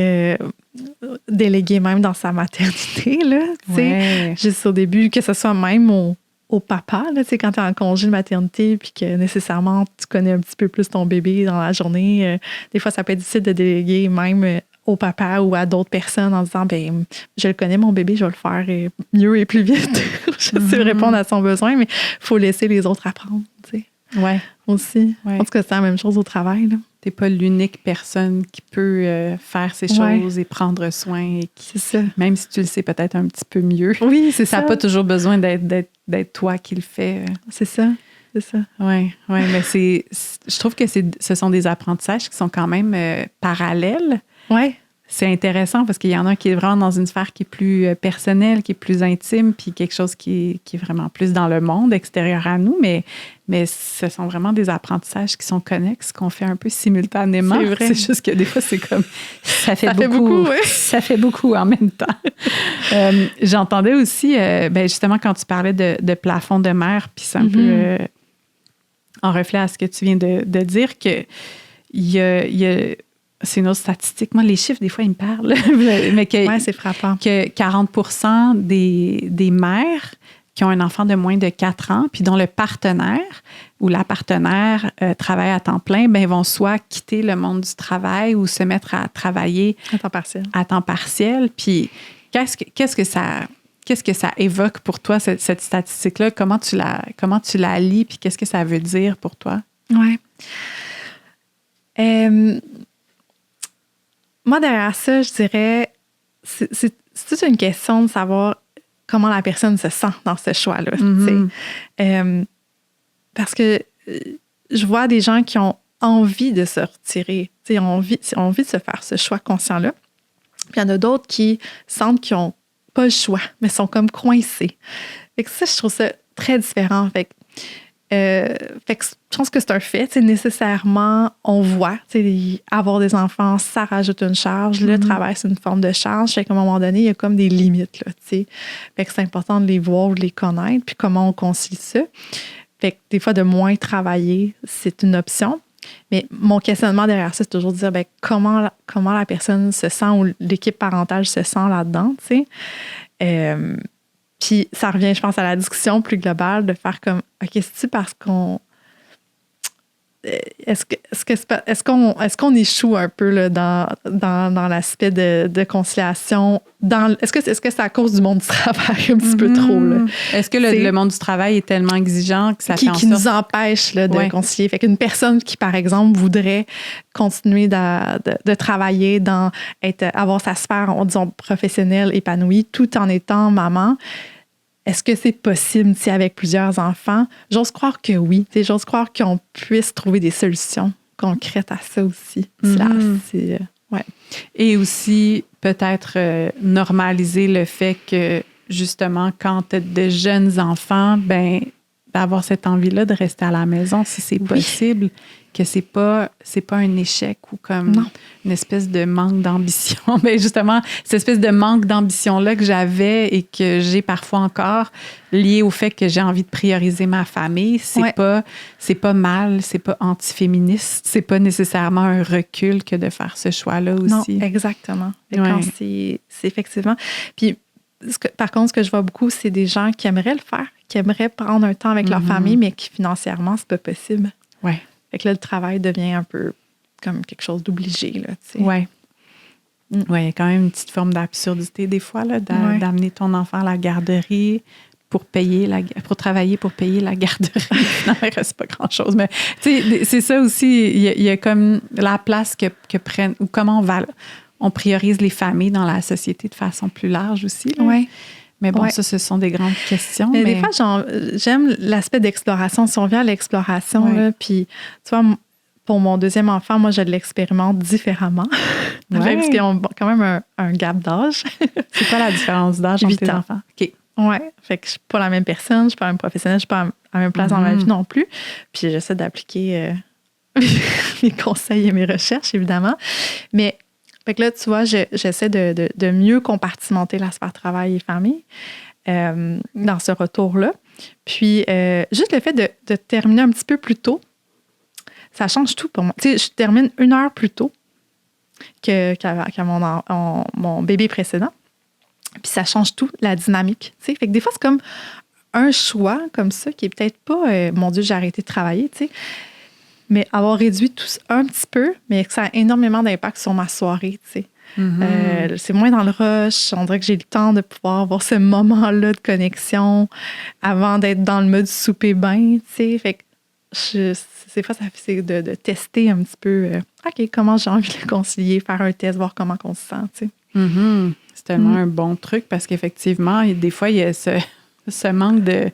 déléguer même dans sa maternité, là, tu sais, juste au début, que ce soit même au papa, là, tu sais, quand tu es en congé de maternité puis que nécessairement tu connais un petit peu plus ton bébé dans la journée, des fois, ça peut être difficile de déléguer même au papa ou à d'autres personnes en disant, ben je le connais, mon bébé, je vais le faire mieux et plus vite. Je sais répondre à son besoin, mais il faut laisser les autres apprendre, tu sais. Ouais. Aussi. Ouais. En tout cas, c'est la même chose au travail, là. T'es pas l'unique personne qui peut faire ces choses et prendre soin. Et c'est ça. Même si tu le sais peut-être un petit peu mieux. Oui, c'est ça. Ça n'a pas toujours besoin d'être toi qui le fais. C'est ça. C'est ça. Oui, mais je trouve que ce sont des apprentissages qui sont quand même parallèles. Oui. c'est intéressant parce qu'il y en a qui est vraiment dans une sphère qui est plus personnelle, qui est plus intime, puis quelque chose qui est vraiment plus dans le monde extérieur à nous, mais ce sont vraiment des apprentissages qui sont connexes, qu'on fait un peu simultanément. C'est vrai. C'est juste que des fois, c'est comme... Ça fait beaucoup, oui. Ça fait beaucoup en même temps. J'entendais aussi, justement, quand tu parlais de plafond de mer, puis c'est un peu en reflet à ce que tu viens de dire, que il y a c'est une autre statistique. Moi, les chiffres, des fois, ils me parlent. Mais Oui, c'est frappant. Que 40% des mères qui ont un enfant de moins de 4 ans, puis dont le partenaire ou la partenaire travaille à temps plein, ben vont soit quitter le monde du travail ou se mettre à travailler à temps partiel. Puis qu'est-ce que ça évoque pour toi, cette statistique-là? Comment tu la lis, puis qu'est-ce que ça veut dire pour toi? Oui. Moi, derrière ça, je dirais, c'est toute une question de savoir comment la personne se sent dans ce choix-là. Parce que je vois des gens qui ont envie de se retirer, ont envie de se faire ce choix conscient-là. Puis il y en a d'autres qui sentent qu'ils n'ont pas le choix, mais sont comme coincés. Fait que ça, je trouve ça très différent. Fait que je pense que c'est un fait. Nécessairement, on voit avoir des enfants, ça rajoute une charge. Le travail, c'est une forme de charge. Fait qu'à un moment donné, il y a comme des limites. Là, fait que c'est important de les voir ou de les connaître, puis comment on concilie ça. Fait que des fois, de moins travailler, c'est une option. Mais mon questionnement derrière ça, c'est toujours de dire comment la personne se sent ou l'équipe parentale se sent là-dedans. Puis ça revient, je pense, à la discussion plus globale de faire comme, OK, c'est-tu parce qu'on... Est-ce qu'on échoue un peu là, dans l'aspect de conciliation? Est-ce que c'est à cause du monde du travail un petit peu trop? Là? Est-ce que le monde du travail est tellement exigeant que ça fait en sorte... Qui nous empêche là, de concilier? Fait qu'une personne qui, par exemple, voudrait continuer de travailler, avoir sa sphère, disons, professionnelle épanouie, tout en étant maman, est-ce que c'est possible avec plusieurs enfants? J'ose croire que oui. J'ose croire qu'on puisse trouver des solutions concrètes à ça aussi. Ouais. Et aussi, peut-être normaliser le fait que, justement, quand tu as de jeunes enfants, d'avoir cette envie-là de rester à la maison, si c'est possible, que c'est pas un échec ou comme une espèce de manque d'ambition. Mais justement, cette espèce de manque d'ambition-là que j'avais et que j'ai parfois encore, lié au fait que j'ai envie de prioriser ma famille, c'est pas mal, c'est pas antiféministe, c'est pas nécessairement un recul que de faire ce choix-là aussi. Non, exactement. C'est effectivement... Puis, par contre, ce que je vois beaucoup, c'est des gens qui aimeraient le faire, qui aimeraient prendre un temps avec leur famille, mais qui financièrement, c'est pas possible. Ouais. Fait que là, le travail devient un peu comme quelque chose d'obligé, là, tu sais. Oui. Oui, il y a quand même une petite forme d'absurdité des fois, là, d'amener ton enfant à la garderie pour travailler pour payer la garderie. Non, il ne reste pas grand-chose. Mais tu sais, c'est ça aussi, il y a comme la place que prennent, ou comment on priorise les familles dans la société de façon plus large aussi. Oui. Mais bon, ça, ce sont des grandes questions. Mais des fois, j'aime l'aspect d'exploration. Si on vient à l'exploration, là, puis tu vois, pour mon deuxième enfant, moi, je l'expérimente différemment. Parce qu'ils ont quand même un gap d'âge. C'est quoi la différence d'âge entre tes enfants? OK. Oui. Fait que je suis pas la même personne, je suis pas la même professionnelle, je suis pas à la même place dans ma vie non plus. Puis j'essaie d'appliquer mes conseils et mes recherches, évidemment. Mais fait que là, tu vois, j'essaie de mieux compartimenter la sphère travail et famille dans ce retour-là. Puis, juste le fait de terminer un petit peu plus tôt, ça change tout pour moi. Tu sais, je termine 1 heure plus tôt qu'à mon bébé précédent. Puis, ça change tout, la dynamique. Tu sais, fait que des fois, c'est comme un choix comme ça qui est peut-être pas, mon Dieu, j'ai arrêté de travailler, tu sais. Mais avoir réduit tout ça un petit peu, mais que ça a énormément d'impact sur ma soirée, tu sais. C'est moins dans le rush. On dirait que j'ai le temps de pouvoir avoir ce moment-là de connexion avant d'être dans le mode souper-bain, tu sais. Fait que c'est fois, c'est de tester un petit peu, OK, comment j'ai envie de le concilier, faire un test, voir comment on se sent, tu sais. C'est tellement un bon truc parce qu'effectivement, des fois, il y a ce manque de...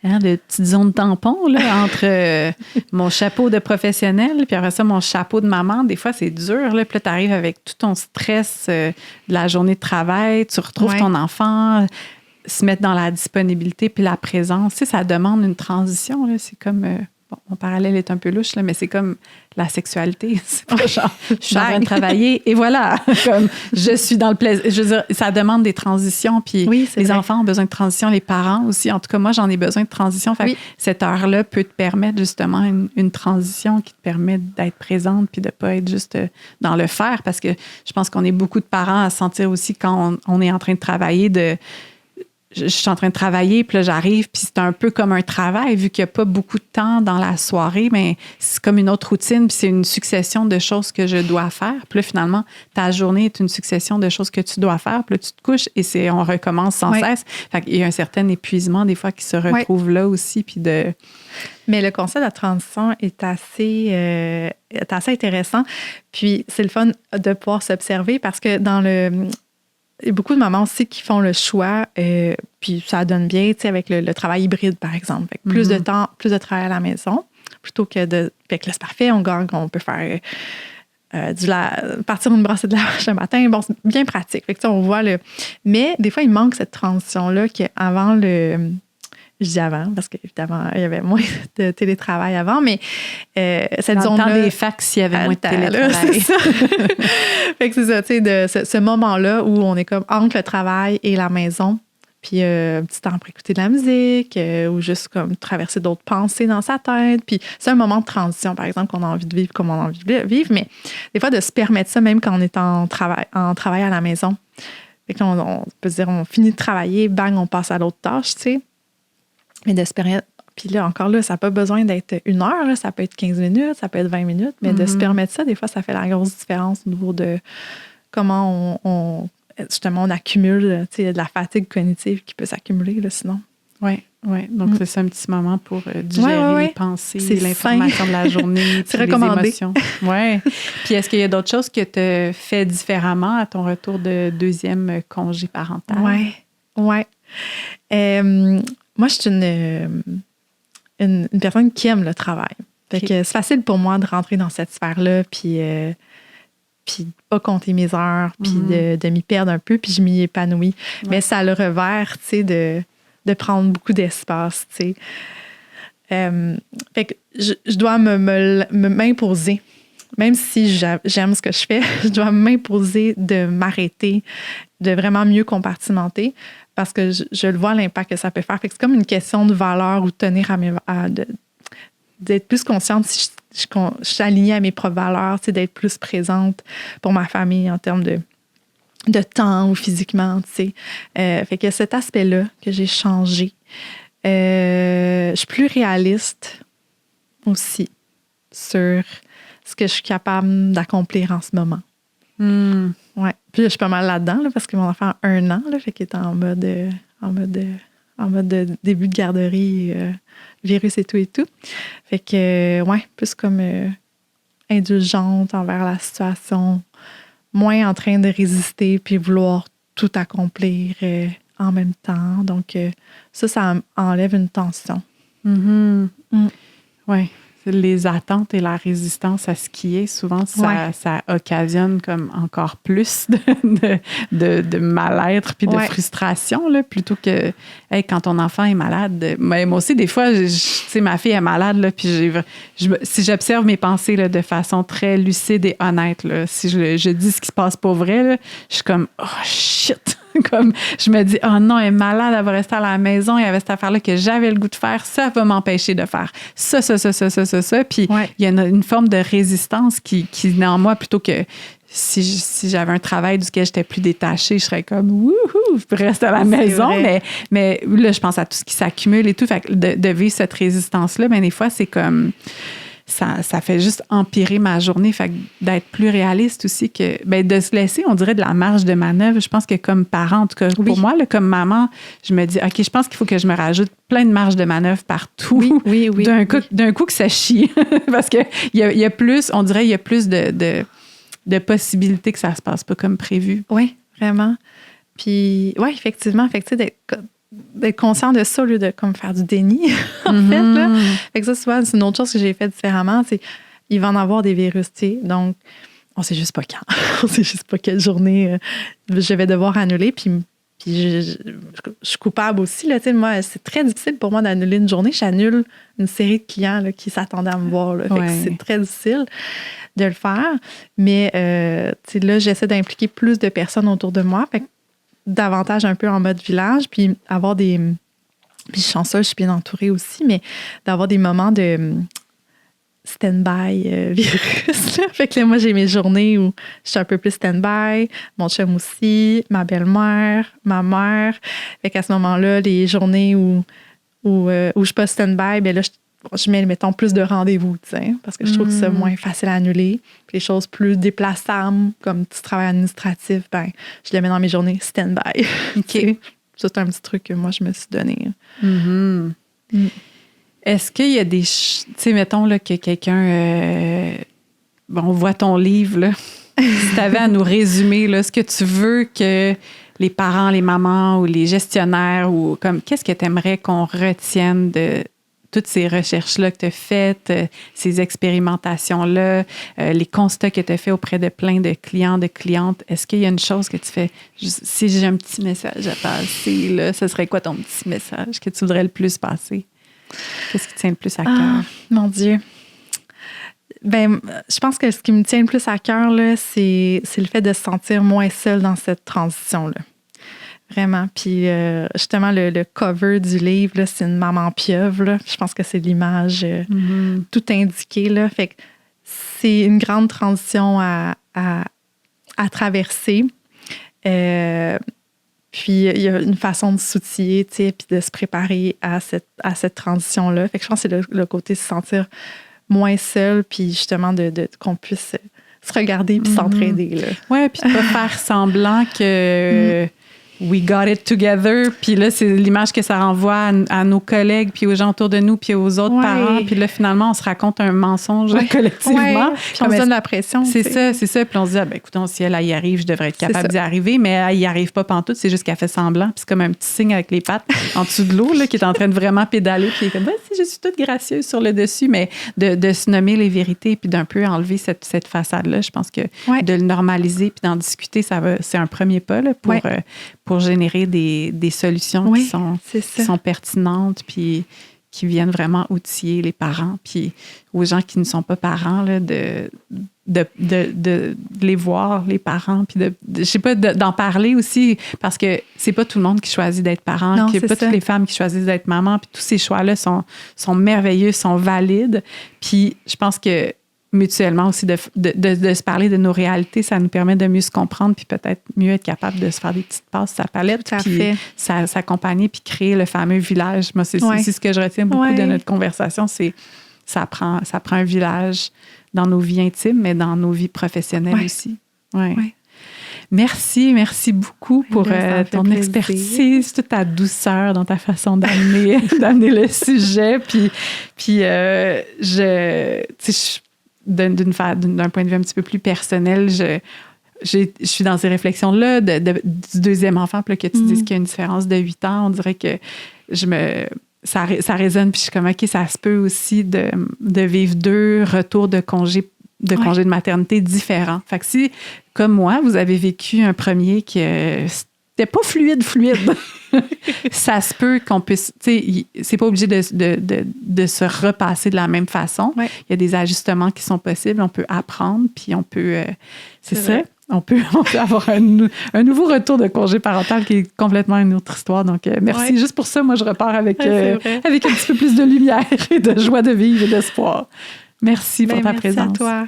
de petites zones tampons là, entre mon chapeau de professionnel puis après ça, mon chapeau de maman. Des fois, c'est dur. Là, puis là, tu arrives avec tout ton stress de la journée de travail. Tu retrouves ton enfant, se mettre dans la disponibilité puis la présence. Tu sais, ça demande une transition. Là. C'est comme... Bon, mon parallèle est un peu louche, là, mais c'est comme la sexualité. C'est pas genre, je suis en train de travailler et voilà, comme je suis dans le plaisir. Je veux dire, ça demande des transitions, puis les enfants ont besoin de transition, les parents aussi. En tout cas, moi, j'en ai besoin de transition. Fait que cette heure-là peut te permettre justement une transition qui te permet d'être présente puis de pas être juste dans le faire, parce que je pense qu'on est beaucoup de parents à sentir aussi quand on est en train de travailler je suis en train de travailler, puis là, j'arrive, puis c'est un peu comme un travail, vu qu'il n'y a pas beaucoup de temps dans la soirée, mais c'est comme une autre routine, puis c'est une succession de choses que je dois faire. Puis là, finalement, ta journée est une succession de choses que tu dois faire, puis là, tu te couches et on recommence sans cesse. Fait qu'il y a un certain épuisement, des fois, qui se retrouve là aussi, puis de... Mais le concept de la transition est assez intéressant, puis c'est le fun de pouvoir s'observer, parce que il y a beaucoup de mamans aussi qui font le choix, puis ça donne bien, tu sais, avec le travail hybride, par exemple. Fait que plus de temps, plus de travail à la maison, plutôt que de... Fait que là, c'est parfait, on peut faire partir une brassée de lavage le matin. Bon, c'est bien pratique. Fait que, tu sais, on voit Mais des fois, il manque cette transition-là qu'avant je dis avant, parce qu'évidemment, il y avait moins de télétravail avant, mais cette zone-là... Dans le temps des fax, il y avait moins de télétravail. C'est ça. Fait que c'est ça, tu sais, ce moment-là où on est comme entre le travail et la maison, puis un petit temps pour écouter de la musique, ou juste comme traverser d'autres pensées dans sa tête. Puis c'est un moment de transition, par exemple, qu'on a envie de vivre comme on a envie de vivre, mais des fois, de se permettre ça, même quand on est en travail à la maison. Fait que on peut se dire, on finit de travailler, bang, on passe à l'autre tâche, tu sais. Mais de se permettre, puis là, encore là, ça n'a pas besoin d'être 1 heure, là, ça peut être 15 minutes, ça peut être 20 minutes, mais de se permettre ça, des fois, ça fait la grosse différence au niveau de comment on accumule, tu sais, de la fatigue cognitive qui peut s'accumuler, là, sinon. Oui. Donc, c'est ça, un petit moment pour digérer les pensées, l'information de la journée, c'est recommandé. Les émotions. Oui. Puis, est-ce qu'il y a d'autres choses que tu as fait différemment à ton retour de 2e congé parental? Oui. Moi, je suis une personne qui aime le travail. Fait que c'est facile pour moi de rentrer dans cette sphère-là, puis de pas compter mes heures, puis de m'y perdre un peu, puis je m'y épanouis. Ouais. Mais ça a le revers, tu sais, de prendre beaucoup d'espace, tu sais. Fait que je dois m'imposer. Même si j'aime ce que je fais, je dois m'imposer de m'arrêter, de vraiment mieux compartimenter, parce que je le vois l'impact que ça peut faire. Fait que c'est comme une question de valeur ou de tenir d'être plus consciente si je suis alignée à mes propres valeurs, d'être plus présente pour ma famille en termes de temps ou physiquement, tu sais. Fait que cet aspect-là que j'ai changé. Je suis plus réaliste aussi sur ce que je suis capable d'accomplir en ce moment. Ouais. Puis là, je suis pas mal là-dedans, là, parce que mon enfant a 1 an, là, fait qu'il est en mode de début de garderie, virus et tout. Fait que, plus comme indulgente envers la situation, moins en train de résister puis vouloir tout accomplir en même temps. Donc, ça enlève une tension. Oui. Les attentes et la résistance à ce qui est, souvent, ça occasionne comme encore plus de mal-être puis de frustration, là, plutôt que quand ton enfant est malade. Mais moi aussi, des fois, tu sais, ma fille est malade, là, puis si j'observe mes pensées là, de façon très lucide et honnête, là, si je dis ce qui se passe pour vrai, là, je suis comme « Oh, shit! » Comme je me dis, oh non, elle est malade, elle va rester à la maison, il y avait cette affaire-là que j'avais le goût de faire, ça va m'empêcher de faire ça. Puis il y a une forme de résistance qui est en moi, plutôt que si j'avais un travail duquel j'étais plus détachée, je serais comme, wouhou, je reste à la maison. Mais là, je pense à tout ce qui s'accumule et tout. Fait que de vivre cette résistance-là, des fois, c'est comme... Ça fait juste empirer ma journée. Fait que d'être plus réaliste aussi, de se laisser, on dirait, de la marge de manœuvre. Je pense que comme parent, en tout cas, pour moi, là, comme maman, je me dis, OK, je pense qu'il faut que je me rajoute plein de marge de manœuvre partout. Oui. D'un coup que ça chie. Parce qu'il y a plus, on dirait, il y a plus de possibilités que ça se passe pas comme prévu. Oui, vraiment. Puis, effectivement. Fait que, tu sais, d'être conscient de ça au lieu de comme faire du déni, en fait. Là. Fait que ça, souvent, c'est une autre chose que j'ai fait différemment. C'est il va en avoir des virus, tu sais. Donc, on sait juste pas quand. On sait juste pas quelle journée je vais devoir annuler. Puis je suis coupable aussi. Là, moi, c'est très difficile pour moi d'annuler une journée. J'annule une série de clients là, qui s'attendaient à me voir. Là. Fait que c'est très difficile de le faire. Mais là, j'essaie d'impliquer plus de personnes autour de moi. Fait que davantage un peu en mode village. Puis avoir des... Puis je suis chanceuse, je suis bien entourée aussi, mais d'avoir des moments de stand-by virus. Là. Fait que là, moi, j'ai mes journées où je suis un peu plus stand-by, mon chum aussi, ma belle-mère, ma mère. Fait qu'à ce moment-là, les journées où je suis pas stand-by, bien là, je mets, mettons, plus de rendez-vous, tu sais, parce que je trouve que c'est moins facile à annuler. Puis les choses plus déplaçables, comme du travail administratif, ben je les mets dans mes journées stand-by. OK. Ça, c'est un petit truc que moi, je me suis donné. Est-ce qu'il y a des... Tu sais, mettons là, que quelqu'un... on voit ton livre, là. Si tu avais à nous résumer, là, ce que tu veux que les parents, les mamans ou les gestionnaires, ou comme qu'est-ce que tu aimerais qu'on retienne de toutes ces recherches-là que tu as faites, ces expérimentations-là, les constats que tu as faits auprès de plein de clients, de clientes? Est-ce qu'il y a une chose que tu fais? Si j'ai un petit message à passer, là, ce serait quoi ton petit message que tu voudrais le plus passer? Qu'est-ce qui tient le plus à cœur? Mon Dieu. Ben, je pense que ce qui me tient le plus à cœur, là, c'est le fait de se sentir moins seule dans cette transition-là. Vraiment. Puis, justement, le cover du livre, là, c'est une maman pieuvre. Là. Je pense que c'est l'image tout indiquée. Là. Fait que c'est une grande transition à traverser. Puis, il y a une façon de s'outiller, tu sais, puis de se préparer à cette transition-là. Fait que je pense que c'est le côté se sentir moins seul, puis justement qu'on puisse se regarder puis s'entraider. Oui, puis de pas faire semblant que we got it together. Puis là, c'est l'image que ça renvoie à nos collègues, puis aux gens autour de nous, puis aux autres parents. Puis là, finalement, on se raconte un mensonge collectivement. Puis on se donne la pression. C'est ça. Puis on se dit, écoutons, si elle y arrive, je devrais être capable d'y arriver. Mais elle y arrive pas pantoute, c'est juste qu'elle fait semblant. Puis c'est comme un petit signe avec les pattes en dessous de l'eau, là, qui est en train de vraiment pédaler. Puis elle est comme, si je suis toute gracieuse sur le dessus. Mais de se nommer les vérités, puis d'un peu enlever cette façade-là, je pense que de le normaliser, puis d'en discuter, c'est un premier pas là, pour générer des solutions qui sont pertinentes, puis qui viennent vraiment outiller les parents, puis aux gens qui ne sont pas parents, là, de les voir, les parents, puis je sais pas, d'en parler aussi, parce que c'est pas tout le monde qui choisit d'être parent, pas toutes les femmes qui choisissent d'être maman, puis tous ces choix-là sont merveilleux, sont valides, puis je pense que mutuellement aussi, de se parler de nos réalités, ça nous permet de mieux se comprendre, puis peut-être mieux être capable de se faire des petites passes sur sa palette, puis s'accompagner, puis créer le fameux village. Moi, c'est aussi ce que je retiens beaucoup de notre conversation, c'est ça prend un village dans nos vies intimes, mais dans nos vies professionnelles aussi. Merci beaucoup pour ton expertise, toute ta douceur dans ta façon d'amener le sujet, puis d'un point de vue un petit peu plus personnel, je suis dans ces réflections-là du deuxième enfant, puis là, que tu dises qu'il y a une différence de 8 ans, on dirait que ça résonne, puis je suis comme, OK, ça se peut aussi de vivre 2 retours de congé de maternité différents. Fait que si, comme moi, vous avez vécu un premier qui c'était pas fluide, ça se peut qu'on puisse, tu sais, c'est pas obligé de se repasser de la même façon. Il y a des ajustements qui sont possibles, on peut apprendre, puis on peut, on peut avoir un nouveau retour de congé parental qui est complètement une autre histoire. Donc, merci. Juste pour ça, moi, je repars avec un petit peu plus de lumière et de joie de vivre et d'espoir. Merci pour ta présence. Merci à toi.